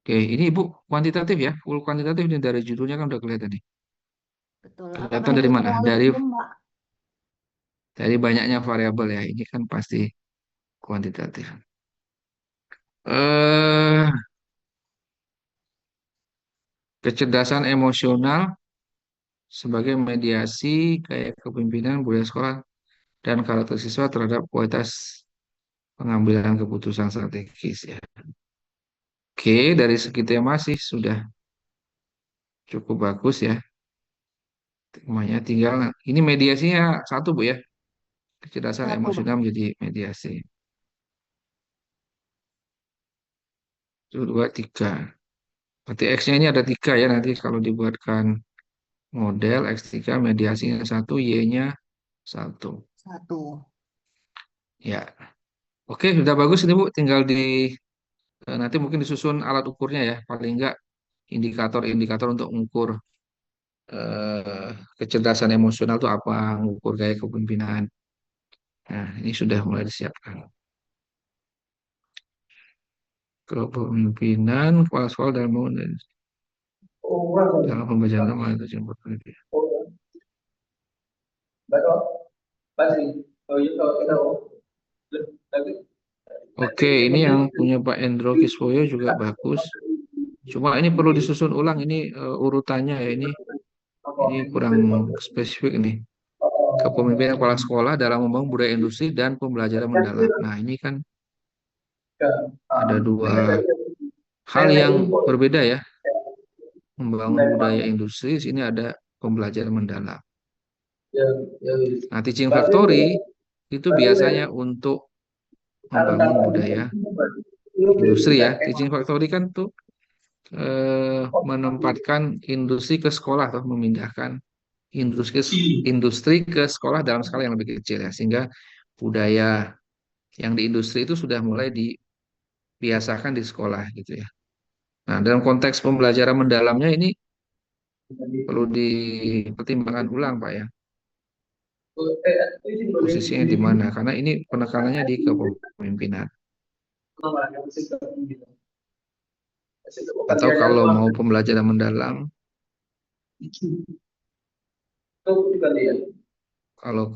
Oke, ini Ibu kuantitatif ya, full kuantitatif ini dari judulnya kan udah kelihatan nih. Betul. Kelihatan Apakah dari itu mana? terlalu Dari umum, Pak? banyaknya variabel ya. Ini kan pasti kuantitatif. Eh, Kecerdasan emosional sebagai mediasi kayak kepemimpinan budaya sekolah dan karakter siswa terhadap kualitas pengambilan keputusan strategis ya. Oke, dari segitu yang masih sudah cukup bagus ya. Temanya tinggal ini mediasinya 1 Bu ya. Kecerdasan Satu, Pak. emosional menjadi mediasi. 1, 2, 3. Berarti X-nya ini ada 3 ya nanti kalau dibuatkan model X3 mediasinya 1, Y-nya 1. Satu. Ya. Oke, sudah bagus ini Bu. Tinggal nanti mungkin disusun alat ukurnya ya. Paling enggak indikator-indikator untuk mengukur eh, kecerdasan emosional itu apa, mengukur gaya kepemimpinan. Nah, ini sudah mulai disiapkan. Kepemimpinan kepala sekolah dalam pembelajaran utama itu jemput. Oke, ini yang punya Pak Endro Kiswoyo juga bagus. Cuma ini perlu disusun ulang ini urutannya ya ini kurang spesifik nih. Kepemimpinan kepala sekolah dalam membangun budaya industri dan pembelajaran mendalam. Nah, ini kan ada 2 hal yang berbeda ya. Membangun budaya industri, sini ada pembelajaran mendalam. Nah, teaching factory itu biasanya untuk membangun budaya industri ya. Teaching factory kan tuh menempatkan industri ke sekolah atau memindahkan industri ke sekolah dalam skala yang lebih kecil ya, sehingga budaya yang di industri itu sudah mulai dibiasakan di sekolah gitu ya. Nah, dalam konteks pembelajaran mendalamnya ini perlu dipertimbangkan ulang Pak ya, posisinya di mana, karena ini penekanannya di kepemimpinan. Atau kalau mau pembelajaran mendalam, kalau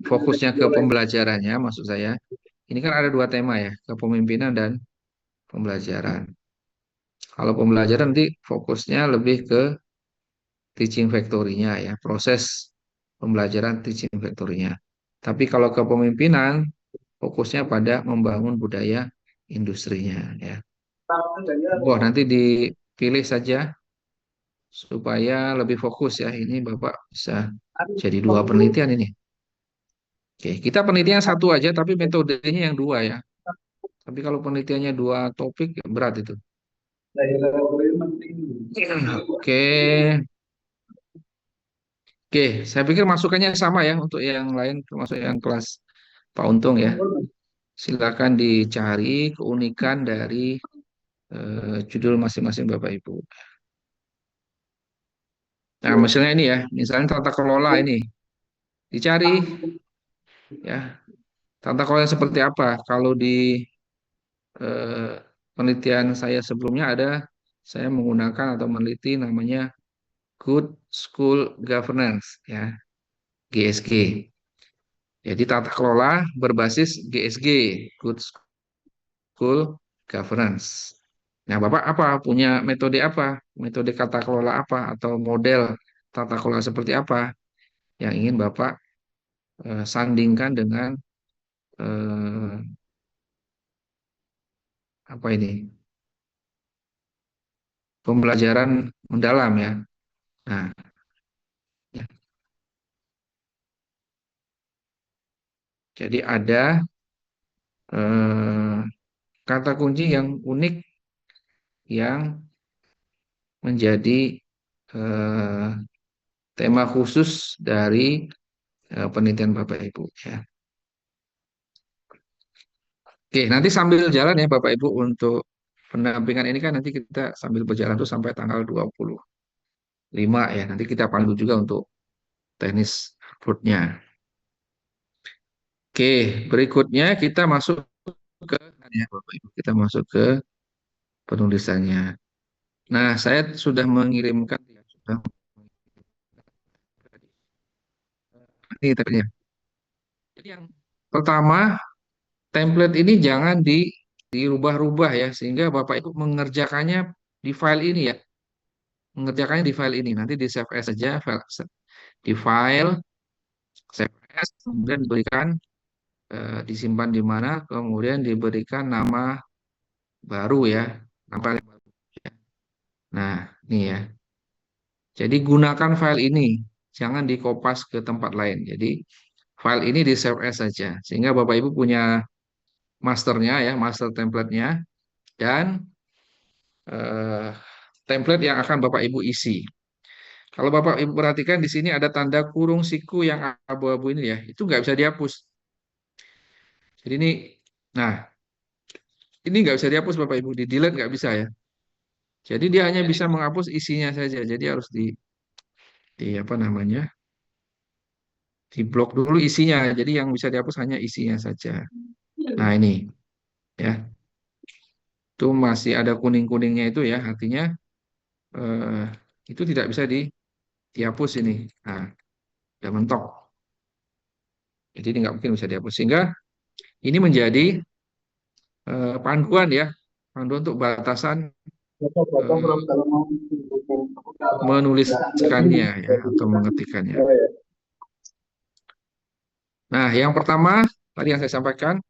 fokusnya ke pembelajarannya, maksud saya, ini kan ada 2 tema ya, kepemimpinan dan pembelajaran. Kalau pembelajaran nanti fokusnya lebih ke teaching factory-nya ya, proses pembelajaran teaching factory-nya. Tapi kalau kepemimpinan, fokusnya pada membangun budaya industrinya ya. Wah, nanti dipilih saja supaya lebih fokus ya. Ini Bapak bisa jadi 2 penelitian ini. Oke, kita penelitian satu aja, tapi metodenya yang dua ya. Tapi kalau penelitiannya dua topik, berat itu. Oke, oke. Saya pikir masukannya sama ya untuk yang lain, termasuk yang kelas Pak Untung ya. Silakan dicari keunikan dari judul masing-masing Bapak Ibu. Nah, misalnya ini ya, misalnya tata kelola ini. Dicari ya, tata kelola seperti apa? Kalau di eh, penelitian saya sebelumnya saya menggunakan atau meneliti namanya Good School Governance ya, GSG. Jadi tata kelola berbasis GSG, Good School Governance. Nah, Bapak apa punya metode apa? Metode tata kelola apa atau model tata kelola seperti apa yang ingin Bapak sandingkan dengan eh, apa ini? Pembelajaran mendalam ya. Nah, ya. Jadi ada eh, kata kunci yang unik yang menjadi eh, tema khusus dari penelitian Bapak Ibu ya. Oke, nanti sambil jalan ya Bapak Ibu untuk pendampingan ini kan nanti kita sambil berjalan tuh sampai tanggal 25 ya. Nanti kita pandu juga untuk teknis uploadnya. Oke, berikutnya kita masuk ke ya Bapak Ibu, kita masuk ke penulisannya. Nah, saya sudah mengirimkan ya, sudah ini tadi ya. Jadi yang pertama, template ini jangan dirubah-rubah ya, sehingga Bapak Ibu mengerjakannya di file ini ya. Mengerjakannya di file ini. Nanti di save as saja, di file, save as, kemudian diberikan, disimpan di mana, kemudian diberikan nama baru ya. Nama yang baru. Nah, ini ya. Jadi gunakan file ini, jangan dikopas ke tempat lain. Jadi file ini di save as saja, sehingga Bapak Ibu punya masternya ya, master template-nya, dan eh, template yang akan Bapak Ibu isi. Kalau Bapak Ibu perhatikan di sini ada tanda kurung siku yang abu-abu ini ya, itu nggak bisa dihapus. Jadi nah ini nggak bisa dihapus Bapak Ibu, di delete nggak bisa ya. Jadi dia hanya bisa menghapus isinya saja. Jadi harus di apa namanya, di blok dulu isinya. Jadi yang bisa dihapus hanya isinya saja. Nah ini ya, itu masih ada kuning-kuningnya itu ya, artinya eh, itu tidak bisa dihapus ini. Nah, udah mentok. Jadi ini nggak mungkin bisa dihapus. Sehingga ini menjadi panduan ya, panduan untuk batasan menuliskannya ya atau mengetikkannya. Nah, yang pertama tadi yang saya sampaikan,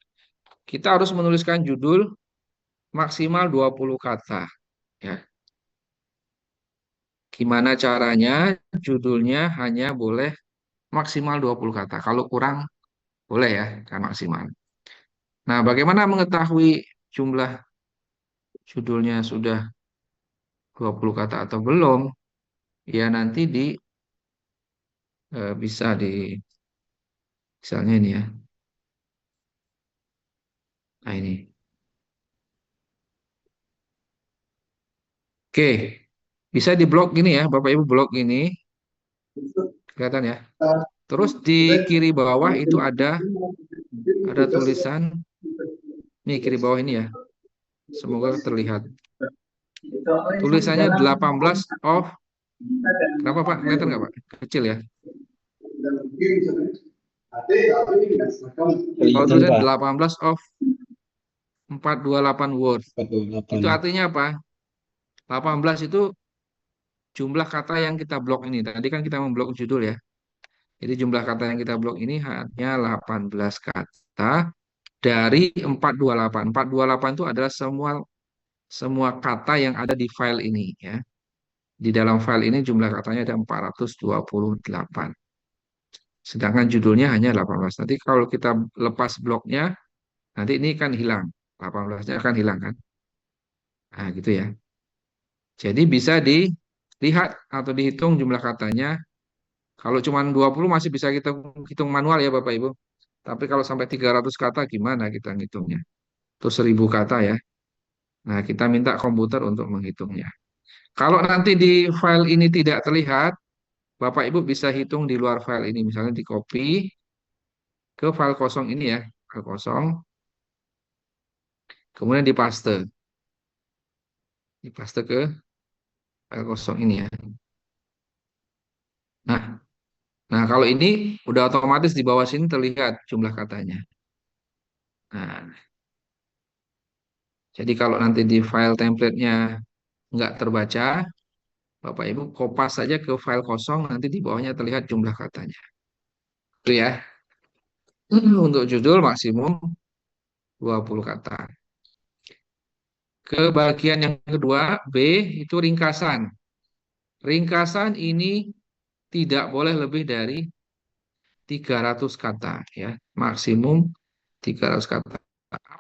kita harus menuliskan judul maksimal 20 kata ya. Gimana caranya? Judulnya hanya boleh maksimal 20 kata. Kalau kurang boleh ya, kan maksimal. Nah, bagaimana mengetahui jumlah judulnya sudah 20 kata atau belum? Ya nanti bisa misalnya ini ya. Nah ini. Oke, bisa di blok gini ya, Bapak Ibu, blok ini. Kelihatan ya. Terus di kiri bawah itu ada tulisan. Nih kiri bawah ini ya. Semoga terlihat. Tulisannya 18 of. Kenapa Pak? Kelihatan nggak Pak? Kecil ya. Kalau tulisan 18 of 428 word. Itu artinya apa? 18 itu jumlah kata yang kita blok ini. Tadi kan kita memblok judul ya. Jadi jumlah kata yang kita blok ini hanya 18 kata dari 428. 428 itu adalah semua kata yang ada di file ini ya. Di dalam file ini jumlah katanya ada 428. Sedangkan judulnya hanya 18. Nanti kalau kita lepas bloknya, nanti ini kan hilang. 18-nya akan hilang kan. Nah, gitu ya. Jadi bisa dilihat atau dihitung jumlah katanya. Kalau cuma 20 masih bisa kita hitung manual ya Bapak Ibu. Tapi kalau sampai 300 kata gimana kita ngitungnya? Itu 1000 kata ya. Nah, kita minta komputer untuk menghitungnya. Kalau nanti di file ini tidak terlihat, Bapak Ibu bisa hitung di luar file ini. Misalnya di copy ke file kosong ini ya. File kosong. Kemudian dipaste. Dipaste ke file kosong ini ya. Nah, nah kalau ini udah otomatis di bawah sini terlihat jumlah katanya. Nah, jadi kalau nanti di file template-nya nggak terbaca, Bapak Ibu kopas saja ke file kosong, nanti di bawahnya terlihat jumlah katanya. Itu ya. Untuk judul maksimum 20 kata. Ke bagian yang kedua, B, itu ringkasan. Ringkasan ini tidak boleh lebih dari 300 kata ya, maksimum 300 kata.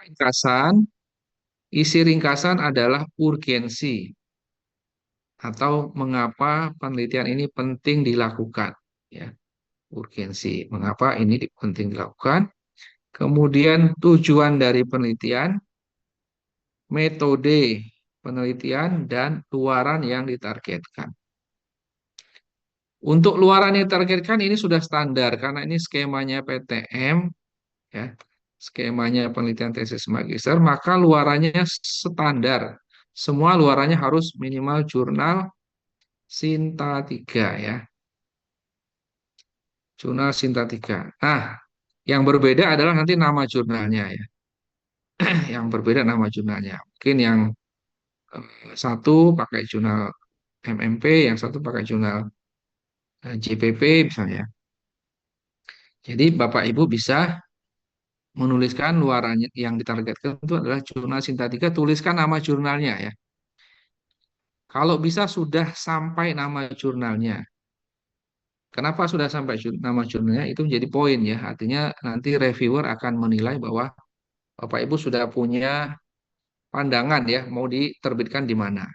Ringkasan, isi ringkasan adalah urgensi atau mengapa penelitian ini penting dilakukan ya. Urgensi, mengapa ini penting dilakukan? Kemudian tujuan dari penelitian, metode penelitian, dan luaran yang ditargetkan. Untuk luaran yang ditargetkan ini sudah standar karena ini skemanya PTM, ya, skemanya penelitian tesis magister, maka luarannya standar. Semua luarannya harus minimal jurnal Sinta 3 ya. Jurnal Sinta 3. Nah, yang berbeda adalah nanti nama jurnalnya ya. Yang berbeda nama jurnalnya. Mungkin yang satu pakai jurnal MMP, yang satu pakai jurnal JPP misalnya. Jadi Bapak Ibu bisa menuliskan luarannya yang ditargetkan itu adalah jurnal Sinta 3, tuliskan nama jurnalnya ya. Kalau bisa sudah sampai nama jurnalnya. Kenapa sudah sampai nama jurnalnya? Itu menjadi poin ya. Artinya nanti reviewer akan menilai bahwa Bapak Ibu sudah punya pandangan ya, mau diterbitkan di mana.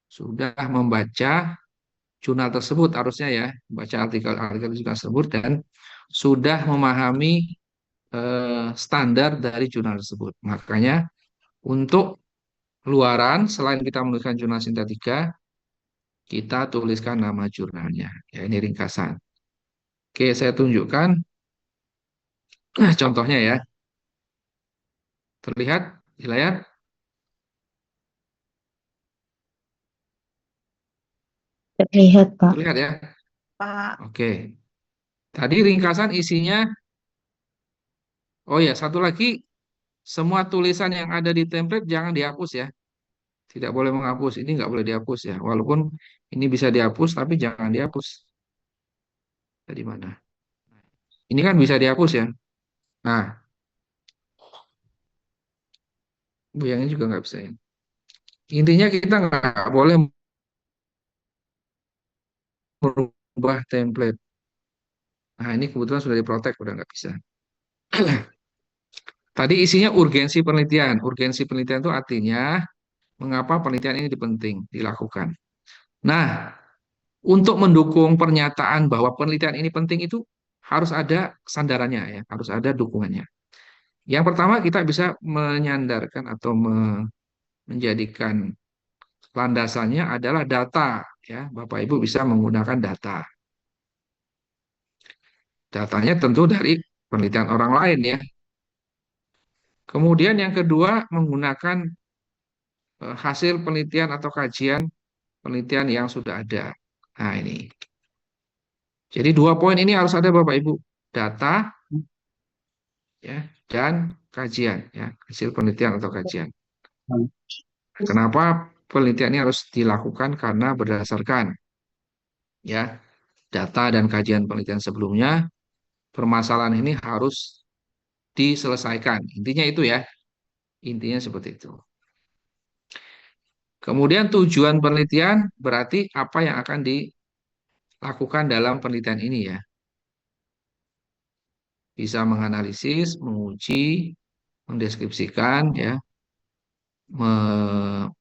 Sudah membaca jurnal tersebut harusnya ya, baca artikel-artikel jurnal tersebut dan sudah memahami standar dari jurnal tersebut. Makanya untuk luaran selain kita menuliskan jurnal Sinta 3, kita tuliskan nama jurnalnya. Ya, ini ringkasan. Oke, saya tunjukkan contohnya ya. Terlihat di layar? Terlihat, Pak. Terlihat ya? Pak. Oke. Tadi ringkasan isinya, oh ya, satu lagi, semua tulisan yang ada di template jangan dihapus ya. Tidak boleh menghapus, ini nggak boleh dihapus ya. Walaupun ini bisa dihapus, tapi jangan dihapus. Tadi mana? Ini kan bisa dihapus ya. Nah, yang ini juga nggak bisa ya. Intinya kita nggak boleh merubah template. Nah, ini kebetulan sudah diprotek, udah nggak bisa. Tadi isinya urgensi penelitian. Urgensi penelitian itu artinya mengapa penelitian ini penting dilakukan. Nah, untuk mendukung pernyataan bahwa penelitian ini penting itu harus ada sandarannya ya, harus ada dukungannya. Yang pertama kita bisa menyandarkan atau menjadikan landasannya adalah data ya. Bapak Ibu bisa menggunakan data. Datanya tentu dari penelitian orang lain ya. Kemudian yang kedua menggunakan hasil penelitian atau kajian penelitian yang sudah ada. Nah, ini. Jadi dua poin ini harus ada Bapak Ibu. Data ya dan kajian ya, hasil penelitian atau kajian. Kenapa penelitian ini harus dilakukan? Karena berdasarkan ya data dan kajian penelitian sebelumnya, permasalahan ini harus diselesaikan. Intinya itu ya. Intinya seperti itu. Kemudian tujuan penelitian berarti apa yang akan dilakukan dalam penelitian ini ya. bisa menganalisis, menguji, mendeskripsikan, ya,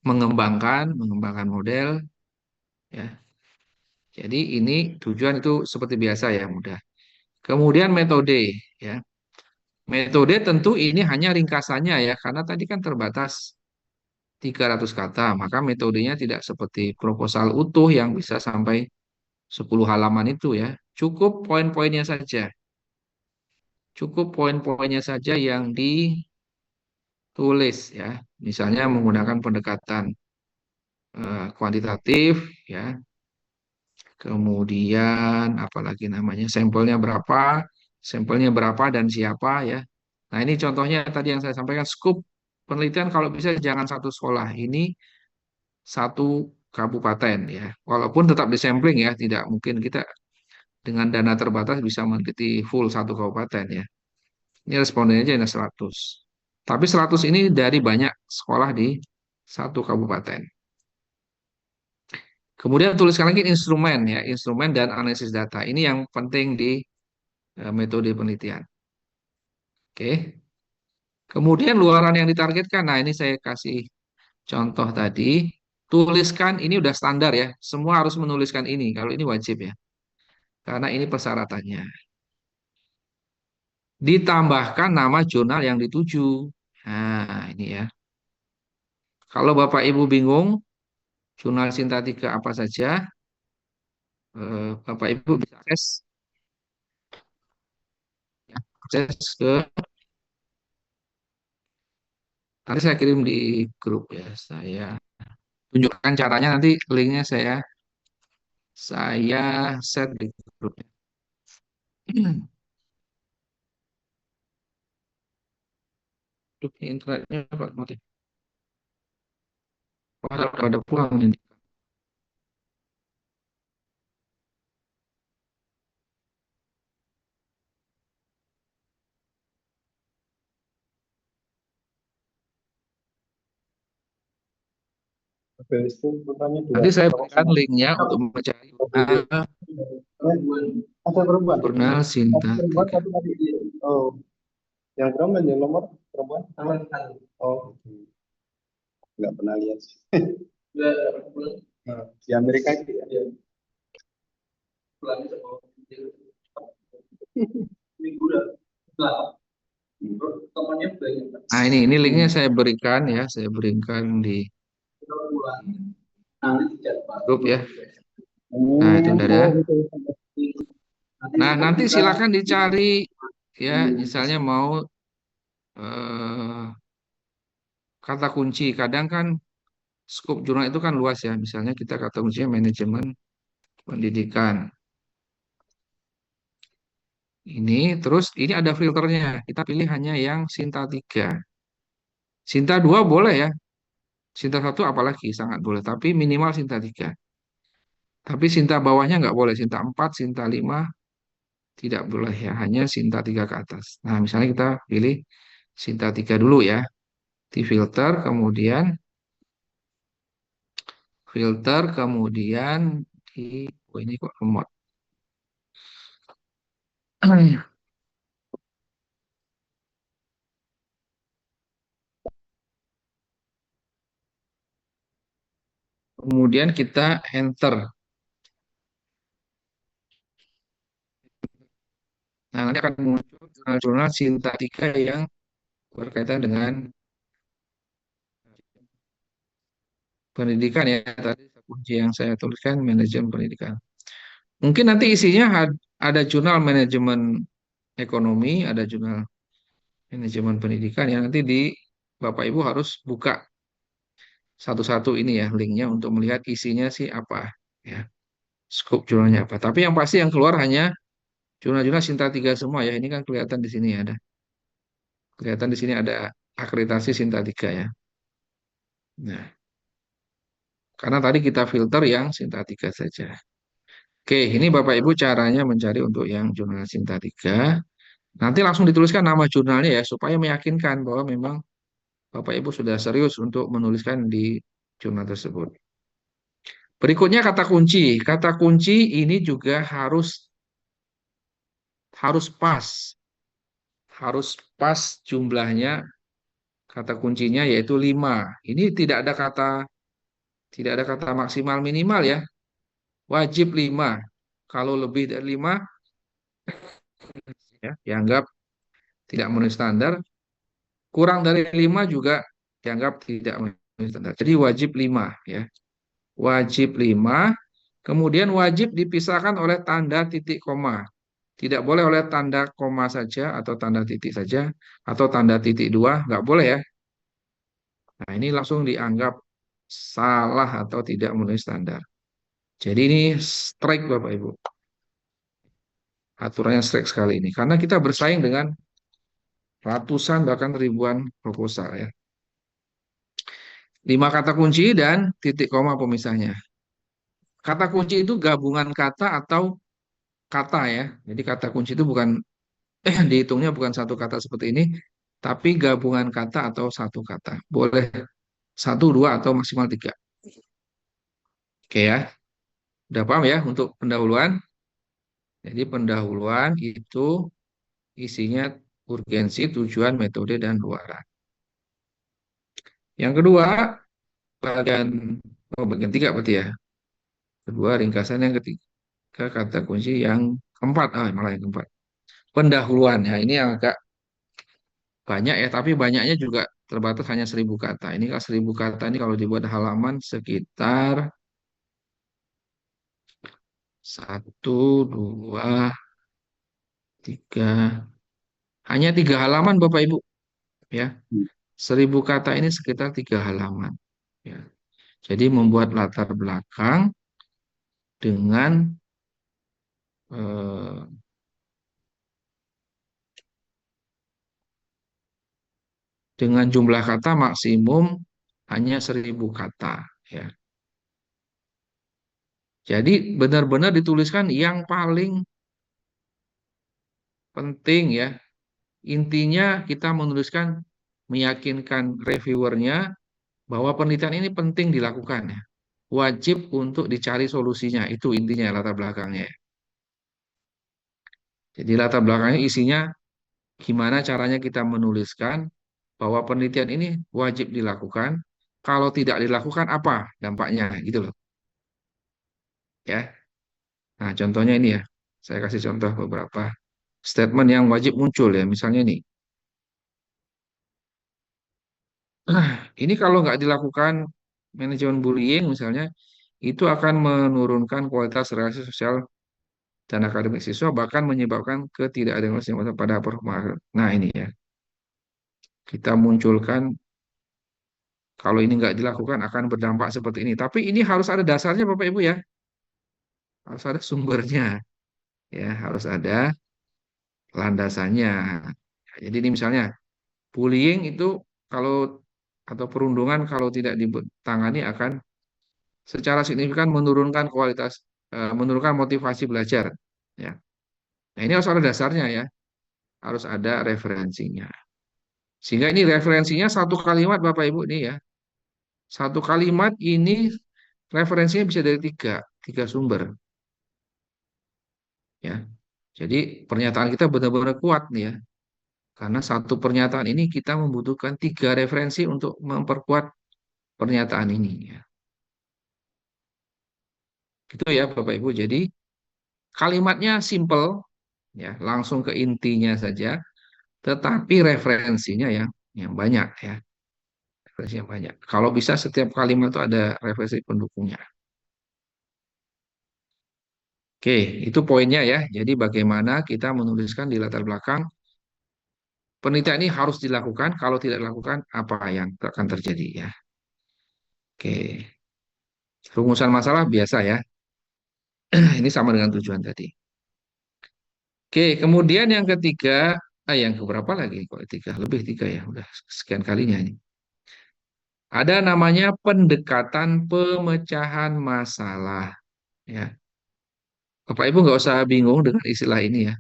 mengembangkan model, ya. Jadi ini tujuan itu seperti biasa ya, mudah. Kemudian metode, ya. Metode tentu ini hanya ringkasannya ya, karena tadi kan terbatas 300 kata, maka metodenya tidak seperti proposal utuh yang bisa sampai 10 halaman itu ya. Cukup poin-poinnya saja. Cukup poin-poinnya saja yang ditulis ya. Misalnya menggunakan pendekatan kuantitatif ya. Kemudian apalagi namanya sampelnya berapa dan siapa ya. Nah, ini contohnya tadi yang saya sampaikan, skop penelitian kalau bisa jangan satu sekolah. Ini satu kabupaten ya. Walaupun tetap disampling ya, tidak mungkin kita dengan dana terbatas bisa meneliti full satu kabupaten ya. Ini respondennya aja hanya 100. Tapi 100 ini dari banyak sekolah di satu kabupaten. Kemudian tuliskan lagi instrumen ya, instrumen dan analisis data. Ini yang penting di metode penelitian. Oke. Kemudian luaran yang ditargetkan. Nah, ini saya kasih contoh tadi. Tuliskan, ini udah standar ya. Semua harus menuliskan ini. Kalau ini wajib ya. Karena ini persyaratannya. Ditambahkan nama jurnal yang dituju. Nah, ini ya. Kalau Bapak Ibu bingung, jurnal sintetika apa saja, Bapak Ibu bisa akses ke, nanti saya kirim di grup ya. Saya tunjukkan caranya, nanti linknya saya share di grup. Aduh, internetnya Pak mati. Pada pulang ini. Nanti saya berikan linknya untuk mencari Ada perempuan. jurnal sintetika. Oh, yang perempuan yang nomor perempuan? Oh, nggak pernah lihat. Di Amerika itu ya. Nah, ini linknya saya berikan ya, saya berikan di grup ya. Nah, itu ada. Nah, nanti silakan dicari ya, misalnya mau kata kunci. Kadang kan skop jurnal itu kan luas ya. Misalnya kita kata kuncinya manajemen pendidikan. Ini terus ini ada filternya. Kita pilih hanya yang Sinta 3. Sinta 2 boleh ya. Sinta 1 apalagi sangat boleh, tapi minimal Sinta 3. Tapi Sinta bawahnya nggak boleh. Sinta 4, Sinta 5 tidak boleh ya. Hanya Sinta 3 ke atas. Nah, misalnya kita pilih Sinta 3 dulu ya. Di filter, kemudian di, oh ini kok remote. Kemudian kita enter. Nah, nanti akan muncul jurnal-jurnal sintetika yang berkaitan dengan pendidikan ya. Tadi kunci yang saya tuliskan manajemen pendidikan. Mungkin nanti isinya ada jurnal manajemen ekonomi, ada jurnal manajemen pendidikan ya. Nanti Bapak Ibu harus buka satu-satu ini ya linknya untuk melihat isinya sih apa ya. Skop jurnalnya apa. Tapi yang pasti yang keluar hanya jurnal-jurnal Sinta 3 semua ya. Ini kan kelihatan di sini ada. Kelihatan di sini ada akreditasi Sinta 3 ya. Nah, karena tadi kita filter yang Sinta 3 saja. Oke, ini Bapak Ibu caranya mencari untuk yang jurnal Sinta 3. Nanti langsung dituliskan nama jurnalnya ya, supaya meyakinkan bahwa memang Bapak Ibu sudah serius untuk menuliskan di jurnal tersebut. Berikutnya kata kunci. Kata kunci ini juga harus pas. harus pas jumlahnya kata kuncinya yaitu 5. Ini tidak ada kata maksimal minimal ya. Wajib 5. Kalau lebih dari 5 ya dianggap tidak memenuhi standar. Kurang dari 5 juga dianggap tidak memenuhi standar. Jadi wajib 5 ya. Wajib 5. Kemudian wajib dipisahkan oleh tanda titik koma. Tidak boleh oleh tanda koma saja atau tanda titik saja atau tanda titik 2, nggak boleh ya. Nah, ini langsung dianggap salah atau tidak memenuhi standar. Jadi ini strike Bapak Ibu. Aturannya strike sekali ini. Karena kita bersaing dengan ratusan bahkan ribuan proposal ya. 5 kata kunci dan titik koma pemisahnya. Kata kunci itu gabungan kata atau kata ya. Jadi kata kunci itu bukan dihitungnya bukan satu kata seperti ini, tapi gabungan kata atau satu kata. Boleh 1, 2 atau maksimal 3. Oke ya. Udah paham ya untuk pendahuluan? Jadi pendahuluan itu isinya urgensi, tujuan, metode, dan luaran. Yang kedua, bagian 3 berarti ya. Kedua, ringkasan yang ketiga, kata kunci yang keempat. Malah yang keempat. Pendahuluan. Ya, ini yang agak banyak ya, tapi banyaknya juga terbatas hanya 1.000 kata. Ini kalau 1.000 kata ini kalau dibuat halaman sekitar 1, 2, 3, hanya 3 halaman Bapak Ibu. Ya, 1.000 kata ini sekitar 3 halaman. Ya. Jadi membuat latar belakang dengan eh, jumlah kata maksimum hanya 1.000 kata. Ya. Jadi benar-benar dituliskan yang paling penting ya. Intinya kita menuliskan meyakinkan reviewernya bahwa penelitian ini penting dilakukan ya. Wajib untuk dicari solusinya. Itu intinya latar belakangnya. Jadi latar belakangnya isinya gimana caranya kita menuliskan bahwa penelitian ini wajib dilakukan. Kalau tidak dilakukan apa dampaknya gitu loh. Ya. Nah, contohnya ini ya. Saya kasih contoh beberapa statement yang wajib muncul ya. Misalnya nih. Ini kalau nggak dilakukan manajemen bullying misalnya, itu akan menurunkan kualitas relasi sosial dan akademik siswa, bahkan menyebabkan ketidakadilan yang pada performa. Nah ini ya, kita munculkan kalau ini nggak dilakukan akan berdampak seperti ini. Tapi ini harus ada dasarnya Bapak Ibu ya, harus ada sumbernya, ya harus ada landasannya. Jadi ini misalnya bullying itu kalau atau perundungan kalau tidak ditangani akan secara signifikan menurunkan motivasi belajar. Ya. Nah, ini harus ada dasarnya ya, harus ada referensinya. Sehingga ini referensinya satu kalimat Bapak Ibu nih ya. Satu kalimat ini referensinya bisa dari tiga sumber. Ya. Jadi pernyataan kita benar-benar kuat nih ya. Karena satu pernyataan ini kita membutuhkan 3 referensi untuk memperkuat pernyataan ini. Ya. Gitu ya Bapak Ibu. Jadi kalimatnya simple, ya langsung ke intinya saja, tetapi referensinya yang banyak ya. Referensi yang banyak. Kalau bisa setiap kalimat itu ada referensi pendukungnya. Oke, itu poinnya ya. Jadi bagaimana kita menuliskan di latar belakang penelitian ini harus dilakukan. Kalau tidak dilakukan, apa yang akan terjadi ya. Oke, rumusan masalah biasa ya. Ini sama dengan tujuan tadi. Oke, kemudian yang ketiga, yang keberapa lagi? Kok tiga? Lebih 3 ya. Udah sekian kalinya ini. Ada namanya pendekatan pemecahan masalah. Ya, Bapak Ibu nggak usah bingung dengan istilah ini ya.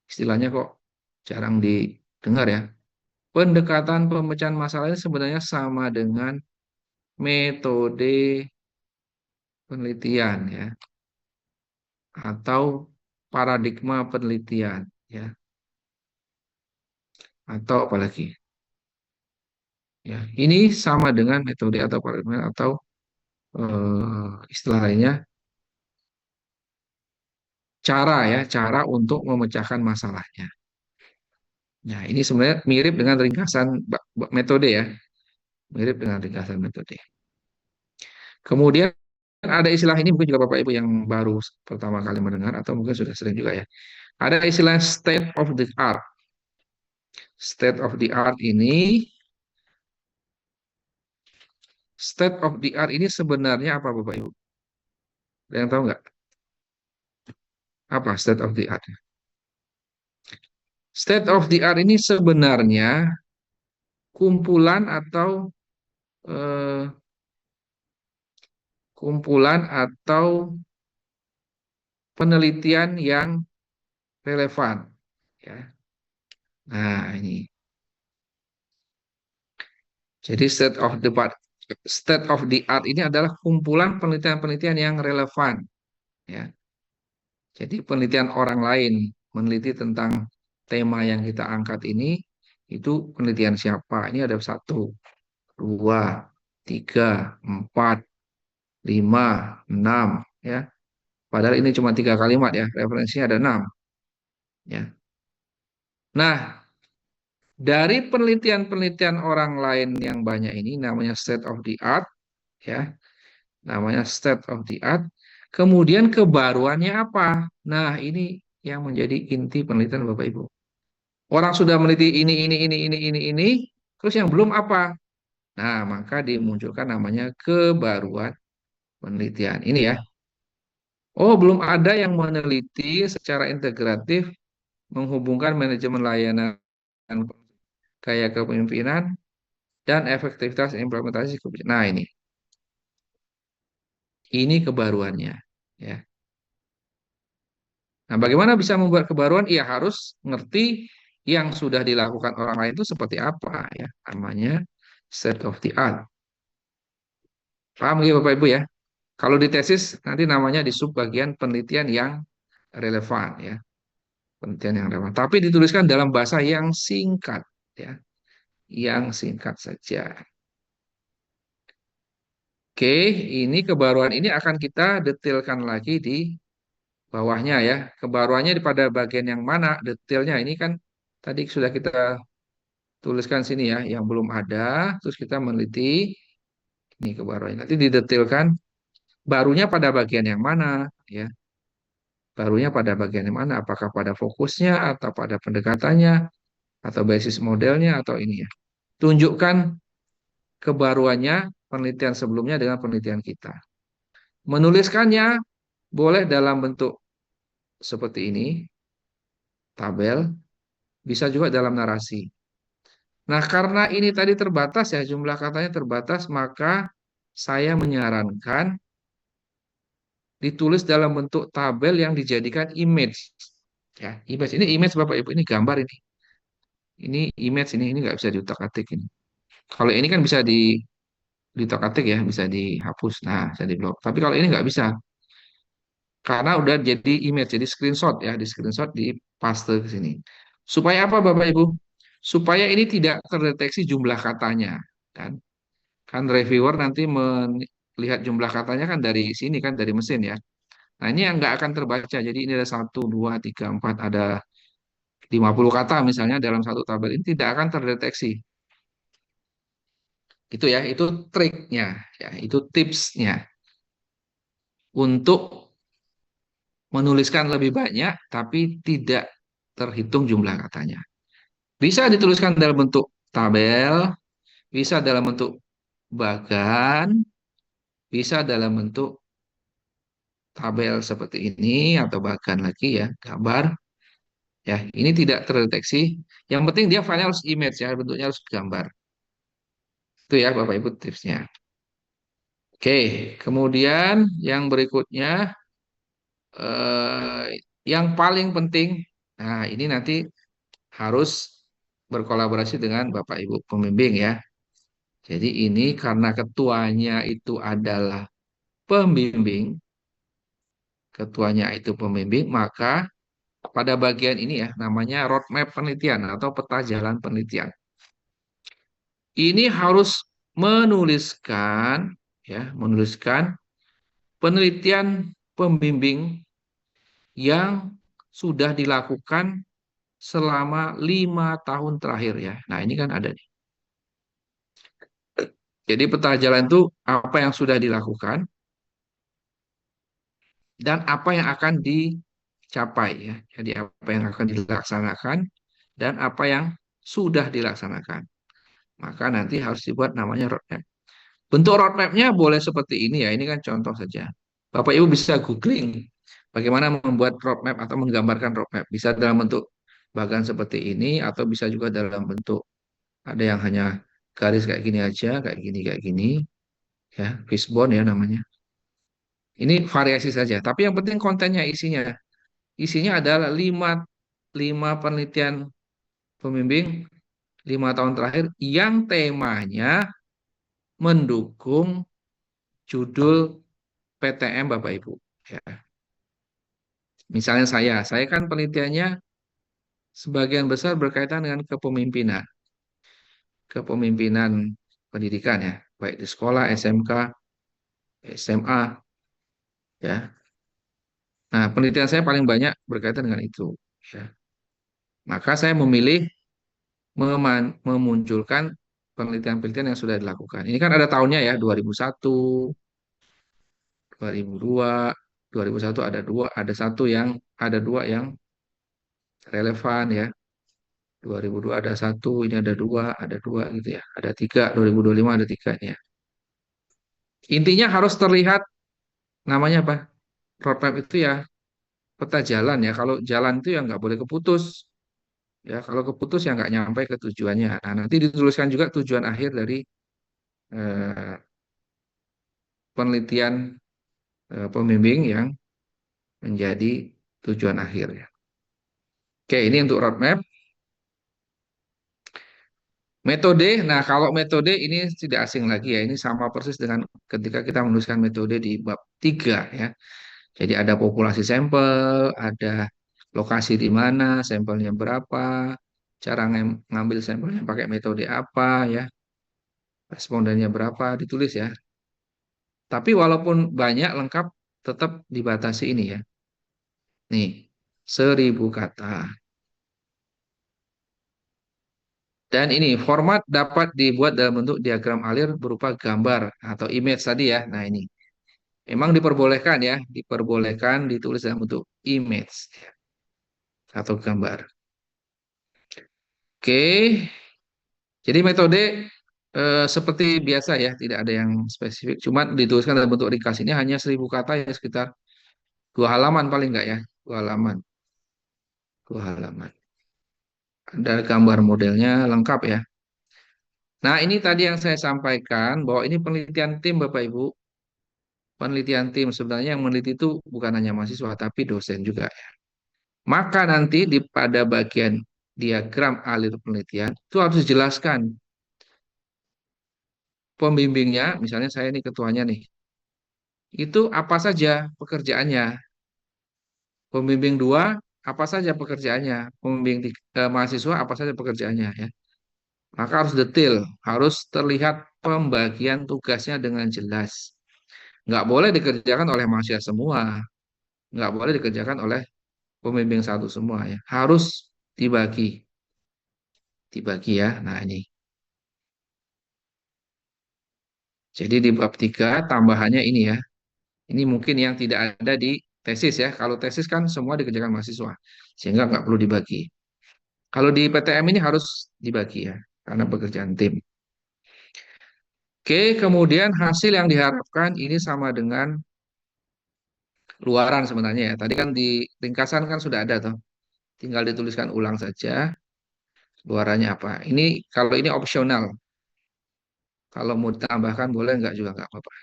Istilahnya kok jarang didengar ya. Pendekatan pemecahan masalah ini sebenarnya sama dengan metode penelitian ya, atau paradigma penelitian ya. atau apalagi. Ya, ini sama dengan metode atau paradigma atau istilah lainnya cara ya, cara untuk memecahkan masalahnya. Nah, ini sebenarnya mirip dengan ringkasan metode ya, mirip dengan ringkasan metode. Kemudian ada istilah ini mungkin juga Bapak Ibu yang baru pertama kali mendengar atau mungkin sudah sering juga ya. Ada istilah state of the art. State of the art ini, state of the art ini sebenarnya apa Bapak Ibu? Ada yang tahu nggak? Apa state of the art? State of the art ini sebenarnya kumpulan atau eh, penelitian yang relevan ya. Nah, ini. Jadi state of the art ini adalah kumpulan penelitian-penelitian yang relevan ya. Jadi penelitian orang lain meneliti tentang tema yang kita angkat ini itu penelitian siapa? Ini ada 1, 2, 3, 4, 5, 6 ya. Padahal ini cuma 3 kalimat ya, referensinya ada 6 ya. Nah, dari penelitian-penelitian orang lain yang banyak ini namanya state of the art ya. Namanya state of the art. Kemudian kebaruannya apa? Nah, ini yang menjadi inti penelitian Bapak Ibu. Orang sudah meneliti ini, terus yang belum apa? Nah, maka dimunculkan namanya kebaruan penelitian. Ini ya. Oh, belum ada yang meneliti secara integratif menghubungkan manajemen layanan gaya kepemimpinan dan efektivitas implementasi kebijakan. Nah, ini kebaruannya ya. Nah, bagaimana bisa membuat kebaruan? Ya harus ngerti yang sudah dilakukan orang lain itu seperti apa ya. Namanya state of the art. Paham ya Bapak Ibu ya? Kalau di tesis nanti namanya di sub bagian penelitian yang relevan ya. Penelitian yang relevan. Tapi dituliskan dalam bahasa yang singkat ya. Yang singkat saja. Oke, ini kebaruan ini akan kita detailkan lagi di bawahnya ya. Kebaruannya pada bagian yang mana detailnya ini kan tadi sudah kita tuliskan sini ya, yang belum ada, terus kita meneliti ini kebaruannya. Nanti didetailkan barunya pada bagian yang mana ya. Barunya pada bagian yang mana? Apakah pada fokusnya atau pada pendekatannya atau basis modelnya atau ini ya. Tunjukkan kebaruannya penelitian sebelumnya dengan penelitian kita. Menuliskannya boleh dalam bentuk seperti ini, tabel, bisa juga dalam narasi. Nah, karena ini tadi terbatas ya, jumlah katanya terbatas, maka saya menyarankan ditulis dalam bentuk tabel yang dijadikan image. Ya, image ini image Bapak Ibu, ini gambar ini. Ini image ini nggak bisa diutak-atik ini. Kalau ini kan bisa diutak-atik ya, bisa dihapus. Nah, bisa diblok. Tapi kalau ini nggak bisa. Karena udah jadi image, jadi screenshot ya, di screenshot di paste ke sini. Supaya apa Bapak Ibu? Supaya ini tidak terdeteksi jumlah katanya, kan? Kan reviewer nanti melihat jumlah katanya kan dari sini kan dari mesin ya. Nah ini yang nggak akan terbaca. Jadi ini ada 1, 2, 3, 4, ada 50 kata misalnya dalam satu tabel ini tidak akan terdeteksi. Itu ya, itu triknya, ya, itu tipsnya untuk menuliskan lebih banyak tapi tidak terhitung jumlah katanya. Bisa dituliskan dalam bentuk tabel, bisa dalam bentuk bagan, bisa dalam bentuk tabel seperti ini atau bahkan lagi ya gambar ya ini tidak terdeteksi. Yang penting dia filenya harus image ya, bentuknya harus gambar. Itu ya Bapak Ibu tipsnya. Oke, kemudian yang berikutnya yang paling penting, nah ini nanti harus berkolaborasi dengan Bapak Ibu pembimbing ya. Jadi ini karena ketuanya itu adalah pembimbing, ketuanya itu pembimbing, maka pada bagian ini ya, namanya roadmap penelitian atau peta jalan penelitian. Ini harus menuliskan penelitian pembimbing yang sudah dilakukan selama 5 tahun terakhir ya. Nah, ini kan ada nih. Jadi peta jalan itu apa yang sudah dilakukan dan apa yang akan dicapai ya. Jadi apa yang akan dilaksanakan dan apa yang sudah dilaksanakan. Maka nanti harus dibuat namanya roadmap. Bentuk roadmap-nya boleh seperti ini ya. Ini kan contoh saja. Bapak Ibu bisa googling bagaimana membuat roadmap atau menggambarkan roadmap. Bisa dalam bentuk bagan seperti ini atau bisa juga dalam bentuk ada yang hanya garis kayak gini aja, kayak gini ya, fishbone ya namanya. Ini variasi saja. Tapi yang penting kontennya isinya. Isinya adalah lima penelitian pembimbing 5 tahun terakhir yang temanya mendukung judul PTM Bapak Ibu. Ya. Misalnya saya kan penelitiannya sebagian besar berkaitan dengan kepemimpinan pendidikan ya, baik di sekolah, SMK, SMA, ya. Nah, penelitian saya paling banyak berkaitan dengan itu. Ya. Maka saya memilih memunculkan penelitian-penelitian yang sudah dilakukan. Ini kan ada tahunnya ya, 2001, 2002, 2001 ada dua yang relevan ya. 2002 ada satu, ini ada dua gitu ya. Ada tiga, 2025 ada tiga ya. Intinya harus terlihat namanya apa? Roadmap itu ya peta jalan ya. Kalau jalan itu ya nggak boleh keputus. Ya, kalau keputus ya nggak nyampe ke tujuannya. Nah, nanti dituliskan juga tujuan akhir dari eh, penelitian pembimbing yang menjadi tujuan akhir ya. Oke, ini untuk roadmap. Metode, nah kalau metode ini tidak asing lagi ya, ini sama persis dengan ketika kita menuliskan metode di bab 3 ya. Jadi ada populasi sampel, ada lokasi di mana, sampelnya berapa, cara ngambil sampelnya pakai metode apa ya, respondennya berapa, ditulis ya. Tapi walaupun banyak lengkap, tetap dibatasi ini ya. Nih, 1000 kata. Dan ini format dapat dibuat dalam bentuk diagram alir berupa gambar atau image tadi ya. Nah ini, memang diperbolehkan ditulis dalam bentuk image ya, atau gambar. Oke, jadi metode seperti biasa ya, tidak ada yang spesifik. Cuma dituliskan dalam bentuk ringkas ini hanya 1000 kata ya, sekitar 2 halaman paling enggak ya, 2 halaman, 2 halaman. Ada gambar modelnya lengkap ya. Nah ini tadi yang saya sampaikan bahwa ini penelitian tim Bapak Ibu. Penelitian tim sebenarnya yang meneliti itu bukan hanya mahasiswa tapi dosen juga ya. Maka nanti pada bagian diagram alir penelitian itu harus dijelaskan pembimbingnya, misalnya saya ini ketuanya nih, itu apa saja pekerjaannya. Pembimbing 2 apa saja pekerjaannya. Mahasiswa apa saja pekerjaannya ya. Maka harus detail, harus terlihat pembagian tugasnya dengan jelas. Nggak boleh dikerjakan oleh mahasiswa semua, nggak boleh dikerjakan oleh pembimbing satu semua ya. Harus dibagi. Dibagi ya. Nah ini. Jadi di bab 3 tambahannya ini ya. Ini mungkin yang tidak ada di tesis ya. Kalau tesis kan semua dikerjakan mahasiswa. Sehingga nggak perlu dibagi. Kalau di PTM ini harus dibagi ya. Karena pekerjaan tim. Oke, kemudian hasil yang diharapkan ini sama dengan luaran sebenarnya ya. Tadi kan di ringkasan kan sudah ada tuh. Tinggal dituliskan ulang saja. Luarannya apa? Ini kalau ini opsional. Kalau mau ditambahkan boleh nggak juga nggak apa-apa.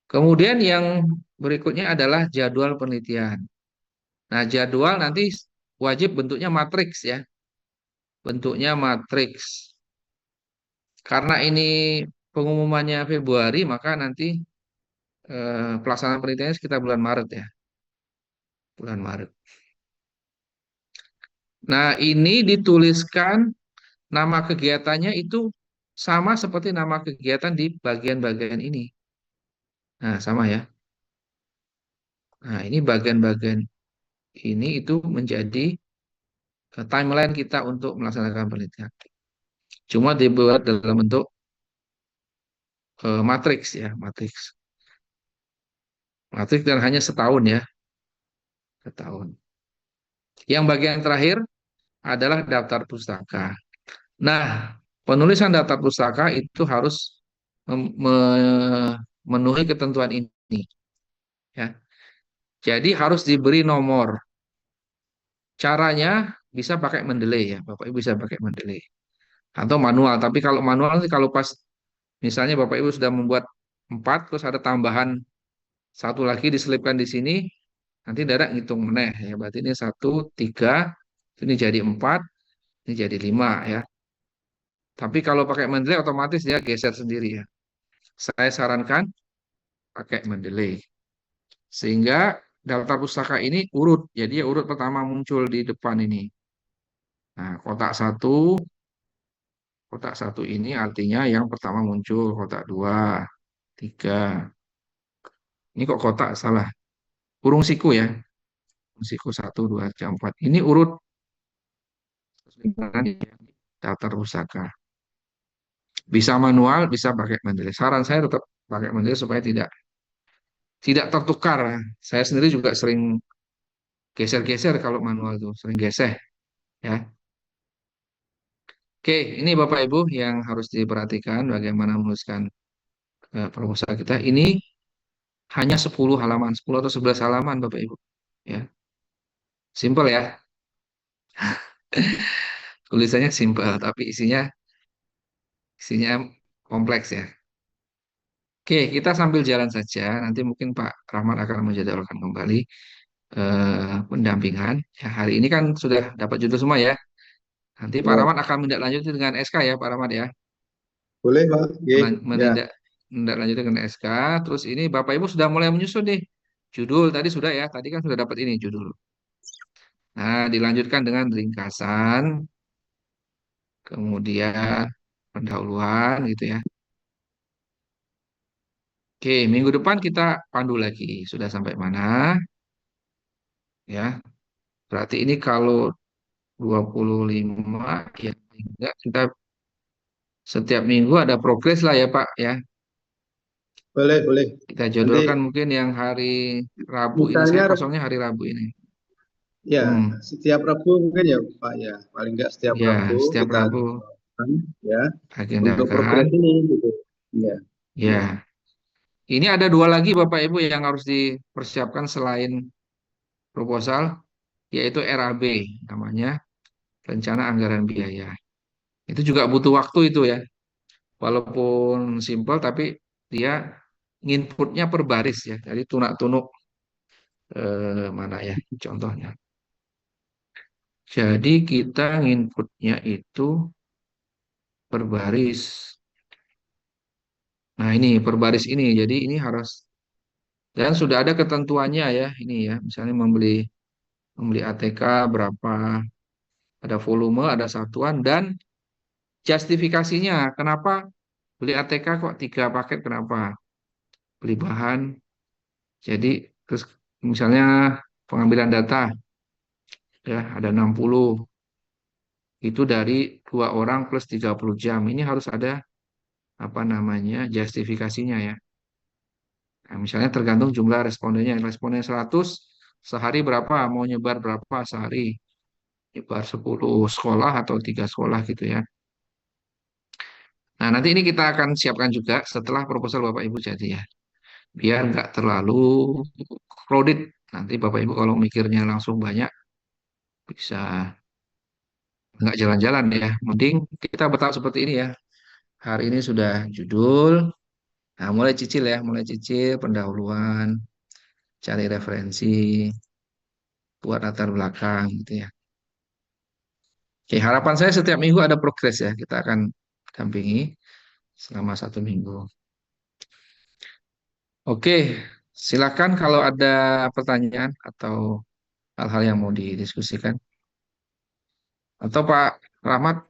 Kemudian yang berikutnya adalah jadwal penelitian. Nah, jadwal nanti wajib bentuknya matriks ya. Bentuknya matriks. Karena ini pengumumannya Februari, maka nanti pelaksanaan penelitiannya sekitar bulan Maret ya. bulan Maret. Nah, ini dituliskan nama kegiatannya itu sama seperti nama kegiatan di bagian-bagian ini. Nah, sama ya. Nah, ini bagian-bagian ini itu menjadi timeline kita untuk melaksanakan penelitian. Cuma dibuat dalam bentuk matriks ya, matriks. Matriks dan hanya setahun ya, setahun. Yang bagian terakhir adalah daftar pustaka. Nah, penulisan daftar pustaka itu harus memenuhi ketentuan ini ya. Jadi harus diberi nomor. Caranya bisa pakai Mendeley ya, Bapak Ibu bisa pakai Mendeley atau manual. Tapi kalau manual sih kalau pas misalnya Bapak Ibu sudah membuat 4 terus ada tambahan satu lagi diselipkan di sini, nanti dadak ngitung meneh ya. Berarti ini 1, 3, ini jadi 4, ini jadi 5 ya. Tapi kalau pakai Mendeley otomatis dia geser sendiri ya. Saya sarankan pakai Mendeley. Sehingga daftar pustaka ini urut. Jadi ya urut pertama muncul di depan ini. Nah, kotak satu ini artinya yang pertama muncul, kotak 2, 3. Ini kok kotak salah. Kurung siku ya. Kurung siku 1, 2, 3, 4. Ini urut daftar pustaka. Bisa manual, bisa pakai Mendeley. Saran saya tetap pakai Mendeley supaya tidak tertukar. Saya sendiri juga sering geser-geser kalau manual itu, sering geseh ya. Oke, ini Bapak Ibu yang harus diperhatikan bagaimana menuliskan proposal kita. Ini hanya 10 halaman, 10 atau 11 halaman Bapak Ibu. Ya, simple ya. Tulisannya simple, tapi isinya kompleks ya. Oke, kita sambil jalan saja. Nanti mungkin Pak Rahmat akan menjadwalkan kembali pendampingan. Ya, hari ini kan sudah dapat judul semua ya. Nanti Pak Ya, Rahmat akan menindaklanjuti dengan SK ya, Pak Rahmat ya. boleh Pak. Oke. Ya, Menindaklanjuti dengan SK. Terus ini Bapak Ibu sudah mulai menyusun nih. Judul tadi sudah ya, tadi kan sudah dapat ini judul. Nah, dilanjutkan dengan ringkasan, kemudian pendahuluan gitu ya. Oke, minggu depan kita pandu lagi. Sudah sampai mana? Ya, berarti ini kalau 25 ya enggak kita setiap minggu ada progres lah ya Pak ya. boleh, boleh. Kita Nanti jadwalkan mungkin yang hari Rabu ini, saya misalnya kosongnya hari Rabu ini. ya Hmm, setiap Rabu mungkin ya Pak ya. Paling enggak setiap ya, Rabu setiap kita Rabu agendakan, ya untuk agendakan. progres ini gitu. Ya, ya. Ya, ini ada 2 lagi Bapak Ibu yang harus dipersiapkan selain proposal, yaitu RAB, namanya Rencana Anggaran Biaya. Itu juga butuh waktu itu ya. Walaupun simpel, tapi dia nginputnya per baris ya. Jadi tunak-tunuk mana ya contohnya. Jadi kita nginputnya itu per baris. Nah ini per baris ini. Jadi ini harus dan sudah ada ketentuannya ya. Ini ya. Misalnya membeli ATK berapa, ada volume, ada satuan dan justifikasinya. Kenapa beli ATK kok 3 paket? Kenapa? Beli bahan. Jadi terus misalnya pengambilan data ya ada 60 itu dari 2 orang plus 30 jam. Ini harus ada apa namanya justifikasinya ya. Nah, misalnya tergantung jumlah respondennya. Responden 100 sehari berapa? Mau nyebar berapa sehari? Nyebar 10 sekolah atau 3 sekolah gitu ya. Nah, nanti ini kita akan siapkan juga setelah proposal Bapak Ibu jadi ya. Biar nggak terlalu crowded. Nanti Bapak Ibu kalau mikirnya langsung banyak bisa nggak jalan-jalan ya. Mending kita bertahap seperti ini ya. Hari ini sudah judul. Nah, mulai cicil ya, mulai cicil pendahuluan, cari referensi, buat latar belakang gitu ya. Oke, harapan saya setiap minggu ada progres ya. Kita akan dampingi selama 1 minggu. Oke, silakan kalau ada pertanyaan atau hal-hal yang mau didiskusikan? Atau Pak Rahmat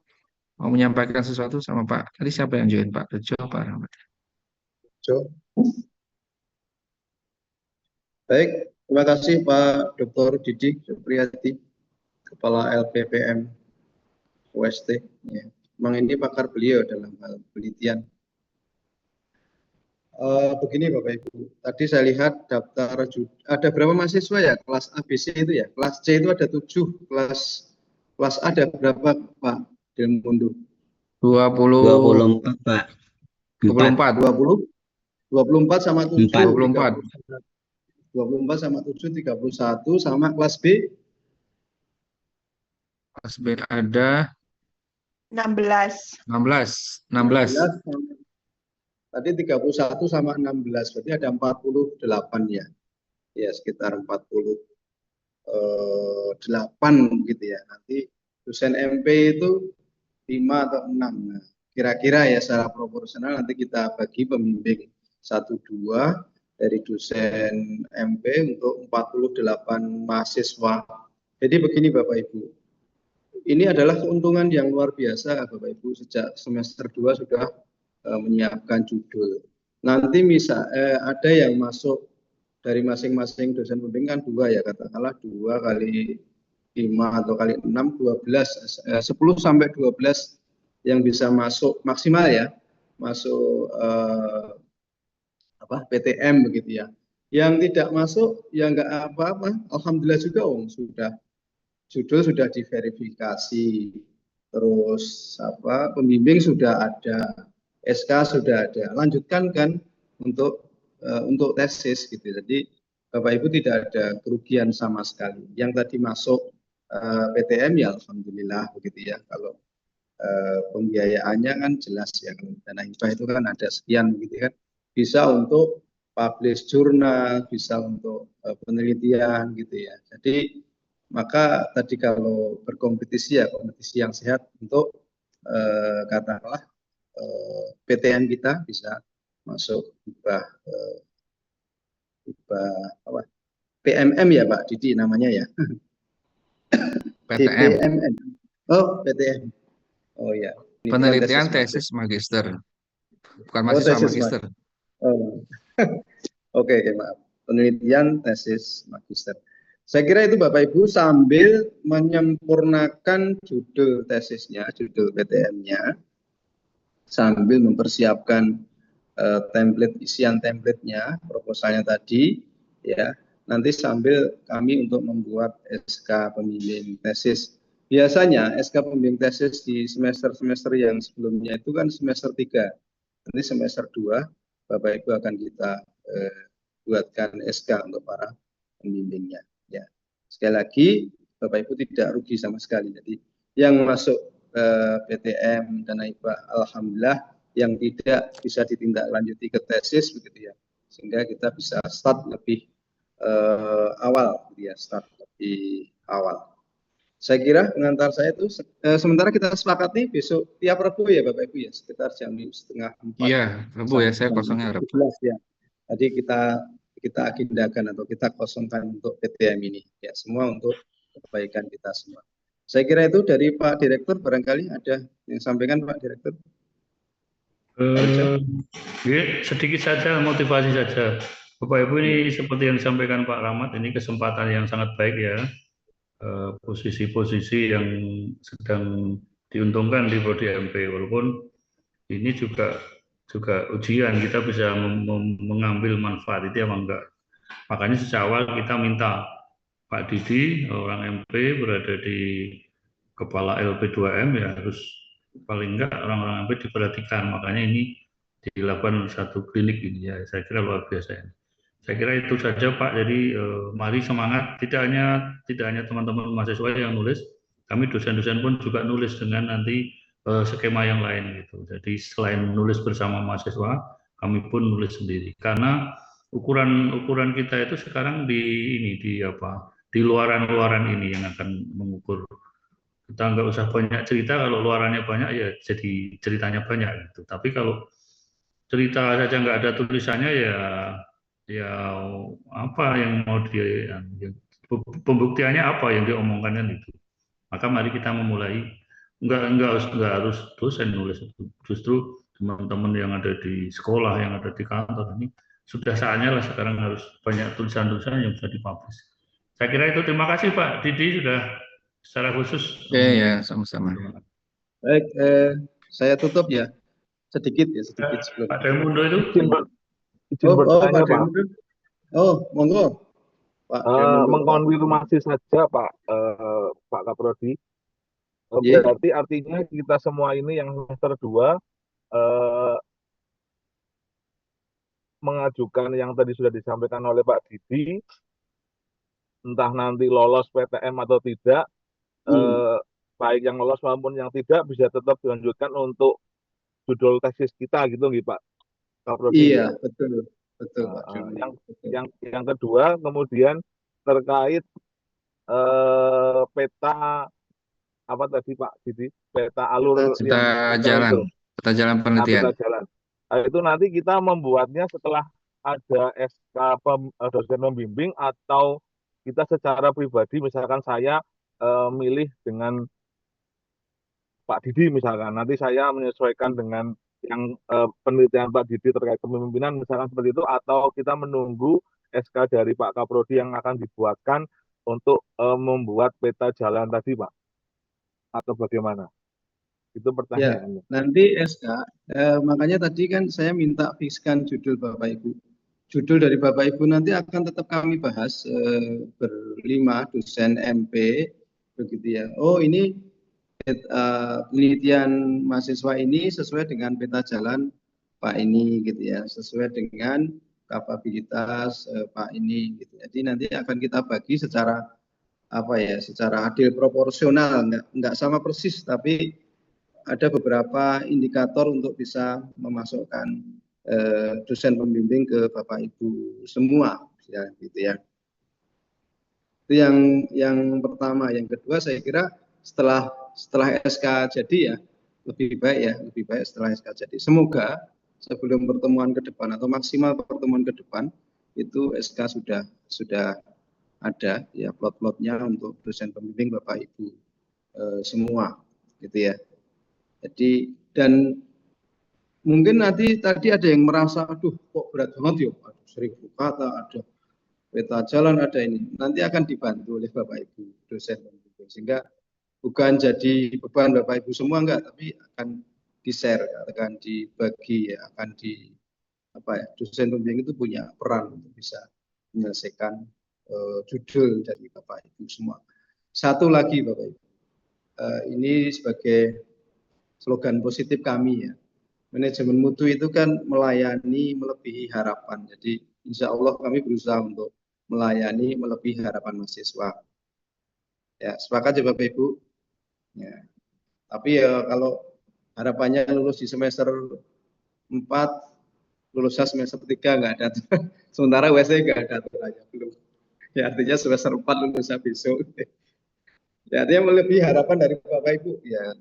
mau menyampaikan sesuatu sama Pak? Tadi siapa yang join Pak Rejo, Pak Rahmat? Jo. Baik, terima kasih Pak Dr. Didi Supriyadi, Kepala LPPM UST. Ya. Memang ini pakar beliau dalam hal penelitian. Begini Bapak Ibu, tadi saya lihat daftar ada berapa mahasiswa ya kelas ABC itu ya, kelas C itu ada 7, kelas A ada berapa Pak Delmundo? 20, 24, Pak. 24, 24 sama 7, 24. 24 sama 7, 31 sama kelas B? Kelas B ada 16. 16. Tadi 31 sama 16, berarti ada 48 ya. Ya, sekitar 48 gitu ya. Nanti dosen MP itu 5 atau 6. Nah, kira-kira ya secara proporsional nanti kita bagi pembimbing 1-2 dari dosen MP untuk 48 mahasiswa. Jadi begini Bapak Ibu. Ini adalah keuntungan yang luar biasa Bapak Ibu, sejak semester 2 sudah menyiapkan judul. Nanti ada yang masuk dari masing-masing dosen pembimbing kan 2 ya, katakanlah 2 kali 5 atau kali 6, 12, 10 sampai 12 yang bisa masuk maksimal ya, masuk PTM begitu ya. Yang tidak masuk ya nggak apa-apa, alhamdulillah juga sudah judul sudah diverifikasi, terus pembimbing sudah ada, SK sudah ada, lanjutkan kan untuk tesis gitu. Jadi Bapak Ibu tidak ada kerugian sama sekali. Yang tadi masuk PTM ya alhamdulillah begitu ya. Kalau pembiayaannya kan jelas ya, kalau dana hibah itu kan ada sekian begitu kan. Bisa untuk publish jurnal, bisa untuk penelitian gitu ya. Jadi maka tadi kalau berkompetisi ya kompetisi yang sehat untuk katakanlah PTN kita bisa masuk hibah PMM ya Pak Didi namanya ya. PTM. PMM. Oh, PTM. Oh ya. Penelitian tesis magister. Bukan mahasiswa, magister. Oh. Oke, maaf. Penelitian tesis magister. Saya kira itu Bapak Ibu sambil menyempurnakan judul tesisnya, judul PTM-nya, sambil mempersiapkan isian template-nya, proposalnya tadi, ya. Nanti sambil kami untuk membuat SK pembimbing tesis. Biasanya SK pembimbing tesis di semester-semester yang sebelumnya itu kan semester 3. Nanti semester 2 Bapak Ibu akan kita buatkan SK untuk para pembimbingnya. Ya. Sekali lagi Bapak Ibu tidak rugi sama sekali. Jadi yang masuk PTM dan hibah alhamdulillah, yang tidak bisa ditindaklanjuti ke tesis begitu ya, sehingga kita bisa start lebih awal gitu ya, start lebih awal. Saya kira pengantar saya itu sementara kita sepakati besok tiap Rabu ya Bapak Ibu ya, sekitar jam 3:30. Iya, Rabu ya, saya kosongnya Rabu. Ya. Jadi kita agendakan atau kita kosongkan untuk PTM ini ya, semua untuk kebaikan kita semua. Saya kira itu dari Pak Direktur, barangkali ada yang sampaikan Pak Direktur. Ya, sedikit saja motivasi saja. Bapak Ibu, ini seperti yang disampaikan Pak Rahmat, ini kesempatan yang sangat baik ya. Posisi-posisi yang sedang diuntungkan di Prodi MP, walaupun ini juga ujian, kita bisa mengambil manfaat itu apa enggak. Makanya sejak awal kita minta Pak Didi, orang MP berada di kepala LP2M ya, harus paling enggak orang-orang MP diperhatikan. Makanya ini dilakukan satu klinik ini ya, saya kira luar biasa ya. Saya kira itu saja Pak. Jadi mari semangat. Tidak hanya teman-teman mahasiswa yang nulis, kami dosen-dosen pun juga nulis dengan nanti skema yang lain gitu. Jadi selain nulis bersama mahasiswa, kami pun nulis sendiri. Karena ukuran kita itu sekarang di luaran ini yang akan mengukur. Kita nggak usah banyak cerita, kalau luarannya banyak ya jadi ceritanya banyak gitu. Tapi kalau cerita saja nggak ada tulisannya ya apa yang mau pembuktiannya apa yang diomongkan kan itu. Maka mari kita memulai, nggak harus dosen nulis itu. Justru teman-teman yang ada di sekolah, yang ada di kantor ini sudah saatnya lah sekarang harus banyak tulisan-tulisan yang bisa dipublish. Saya kira itu. Terima kasih Pak Didi sudah secara khusus. Oke ya, sama-sama. Baik, saya tutup ya. Sedikit sebelum. Pak Demundo itu. Izin bertanya, Pak Pak. Demundo. Oh, monggo. Pak Demundo. Mengkonfirmasi saja Pak Kaprodi. Iya. Berarti artinya kita semua ini yang semester 2 mengajukan yang tadi sudah disampaikan oleh Pak Didi, entah nanti lolos PTM atau tidak, baik yang lolos maupun yang tidak bisa tetap dilanjutkan untuk judul tesis kita gitu nggih Pak Kaprodi. Iya, betul Pak Demundo. Yang kedua kemudian terkait peta apa tadi Pak Didi, peta alur Peta jalan penelitian. peta jalan. Itu nanti kita membuatnya setelah ada SK dosen pembimbing atau kita secara pribadi, misalkan saya milih dengan Pak Didi misalkan, nanti saya menyesuaikan dengan yang penelitian Pak Didi terkait kepemimpinan misalkan seperti itu, atau kita menunggu SK dari Pak Kaprodi yang akan dibuatkan untuk membuat peta jalan tadi Pak, atau bagaimana? Itu pertanyaannya. Nanti SK, makanya tadi kan saya minta fikskan judul Bapak Ibu. Judul dari Bapak Ibu nanti akan tetap kami bahas berlima dosen MP, begitu ya. Oh ini penelitian mahasiswa ini sesuai dengan peta jalan Pak ini, gitu ya. Sesuai dengan kapabilitas Pak ini, gitu. Jadi nanti akan kita bagi secara secara adil proporsional, enggak sama persis, tapi ada beberapa indikator untuk bisa memasukkan dosen pembimbing ke Bapak Ibu semua, ya gitu ya. Itu yang pertama. Yang kedua saya kira setelah SK jadi ya lebih baik setelah SK jadi. Semoga sebelum pertemuan ke depan atau maksimal pertemuan ke depan itu SK sudah ada ya plot-plotnya untuk dosen pembimbing Bapak Ibu semua, gitu ya. Jadi dan mungkin nanti tadi ada yang merasa aduh kok berat banget ya, aduh 1000 kata, ada peta jalan, ada ini. Nanti akan dibantu oleh Bapak Ibu dosen pembimbing sehingga bukan jadi beban Bapak Ibu semua enggak, tapi akan di-share, akan dibagi ya, akan dosen pembimbing itu punya peran untuk bisa menyelesaikan judul dari Bapak Ibu semua. Satu lagi Bapak Ibu, ini sebagai slogan positif kami ya, manajemen mutu itu kan melayani melebihi harapan. Jadi insya Allah kami berusaha untuk melayani melebihi harapan mahasiswa. Ya sepakat ya Bapak Ibu. Ya. Tapi ya kalau harapannya lulus di semester 4, lulusnya semester 3 nggak ada. Sementara WC nggak ada aturannya belum. Ya artinya semester 4 lulusnya besok. Ya artinya melebihi harapan dari Bapak Ibu. Ya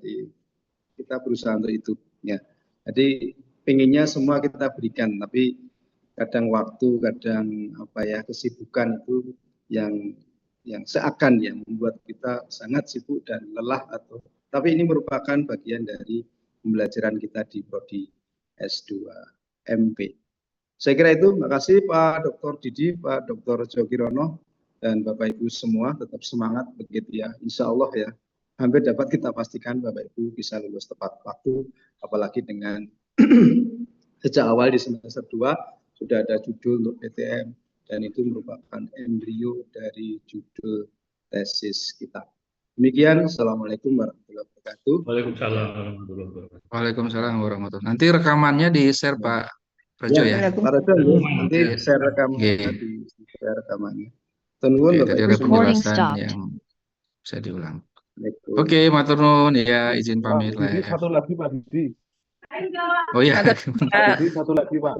kita berusaha untuk itu. Ya. Jadi pengennya semua kita berikan, tapi kadang waktu, kadang kesibukan itu yang seakan ya membuat kita sangat sibuk dan lelah tapi ini merupakan bagian dari pembelajaran kita di prodi S2 MP. Saya kira itu. Makasih Pak Dr. Didi, Pak Dr. Jogirono, dan Bapak Ibu semua tetap semangat begitu ya. Insya Allah ya hampir dapat kita pastikan Bapak Ibu bisa lulus tepat waktu, apalagi dengan sejak awal di semester 2 sudah ada judul untuk PTM dan itu merupakan embrio dari judul tesis kita. Demikian, Assalamualaikum warahmatullahi wabarakatuh. Waalaikumsalam warahmatullahi wabarakatuh. Waalaikumsalam warahmatullahi wabarakatuh. Nanti rekamannya di-share Pak Rejo ya. Pak Rejo nanti share rekamannya. Tunggu Tadi ada penjelasan yang bisa diulang. Oke, matur nuwun ya, izin pamit lah. Didi, satu lagi Pak Didi. Oh iya. Pak Didi, satu lagi Pak.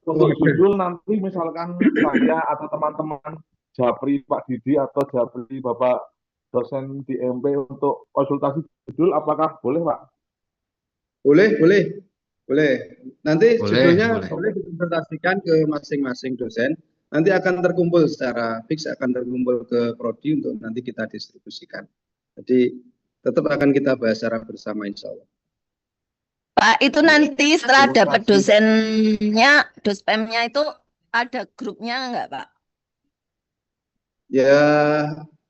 Untuk judul nanti misalkan saya atau teman-teman Japri Pak Didi atau Japri Bapak dosen di MP untuk konsultasi judul, apakah boleh Pak? Boleh. Nanti Boleh, judulnya boleh. boleh dipresentasikan ke masing-masing dosen. nanti akan terkumpul secara fix, akan terkumpul ke prodi untuk nanti kita distribusikan. Jadi tetap akan kita bahas secara bersama insya Allah. Pak, itu nanti setelah dapat dosennya, dospemnya itu ada grupnya enggak, Pak? Ya,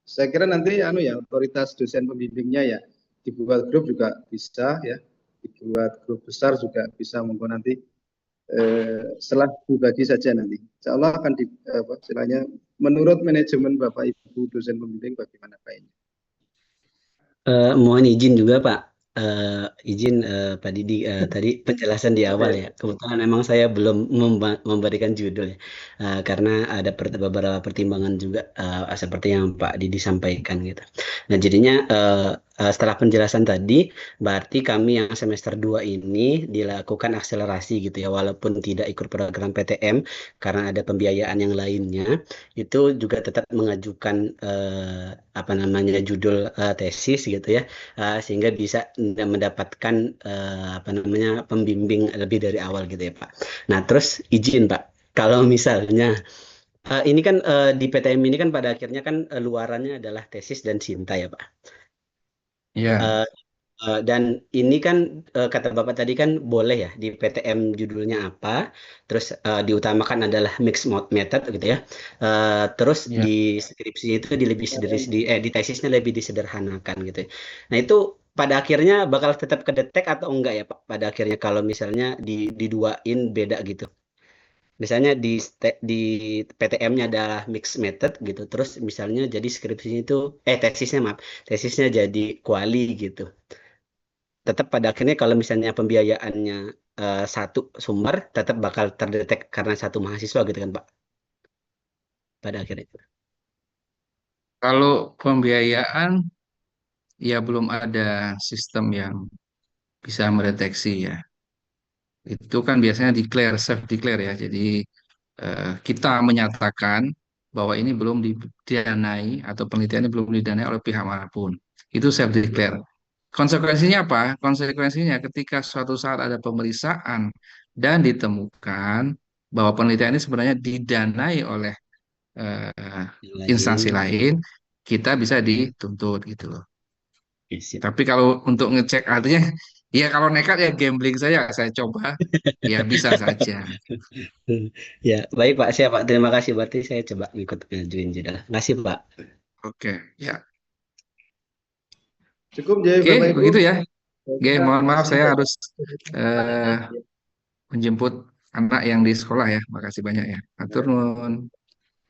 saya kira nanti otoritas dosen pembimbingnya ya dibuat grup juga bisa ya, dibuat grup besar juga bisa, monggo nanti setelah dibagi saja nanti. Insya Allah akan istilahnya menurut manajemen Bapak Ibu dosen pembimbing bagaimana baiknya. Mohon izin juga Pak, izin Pak Didi, tadi penjelasan di awal ya. Kebetulan memang saya belum memberikan judul ya, karena ada beberapa pertimbangan juga seperti yang Pak Didi sampaikan gitu. Nah jadinya setelah penjelasan tadi, berarti kami yang semester 2 ini dilakukan akselerasi gitu ya, walaupun tidak ikut program PTM karena ada pembiayaan yang lainnya, itu juga tetap mengajukan judul tesis gitu ya, sehingga bisa mendapatkan pembimbing lebih dari awal gitu ya Pak. Nah terus izin Pak, kalau misalnya ini kan di PTM ini kan pada akhirnya kan luarannya adalah tesis dan Sinta ya Pak. Ya. Dan ini kan kata Bapak tadi kan boleh ya di PTM judulnya apa, terus diutamakan adalah mixed method gitu ya. Terus Ya. di skripsi itu di tesisnya lebih disederhanakan gitu. Nah itu pada akhirnya bakal tetap kedetek atau enggak ya Pak? Pada akhirnya kalau misalnya diduain beda gitu. Misalnya di PTM-nya adalah mixed method gitu, terus misalnya jadi skripsinya itu tesisnya jadi kuali gitu. Tetap pada akhirnya kalau misalnya pembiayaannya satu sumber, tetap bakal terdetek karena satu mahasiswa gitu kan Pak? Pada akhirnya. Kalau pembiayaan ya belum ada sistem yang bisa mendeteksi ya. Itu kan biasanya self declare ya. Jadi kita menyatakan bahwa ini belum didanai atau penelitian ini belum didanai oleh pihak manapun. Itu self declare. Konsekuensinya apa? Konsekuensinya ketika suatu saat ada pemeriksaan dan ditemukan bahwa penelitian ini sebenarnya didanai oleh instansi lain, kita bisa dituntut gitu loh. Tapi kalau untuk ngecek artinya, ya kalau nekat ya gambling saya coba, ya bisa saja. Ya, baik Pak, siap Pak. Terima kasih. Berarti saya coba ikut ngajuin judul. Terima kasih Pak. Oke, ya. Cukup jadi Oke, Bapak Ibu. begitu ya. Oke, mohon maaf saya harus menjemput anak yang di sekolah ya. Makasih banyak ya. Atur nuhun.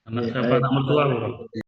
Anak siapa? Anak mertua, Pak?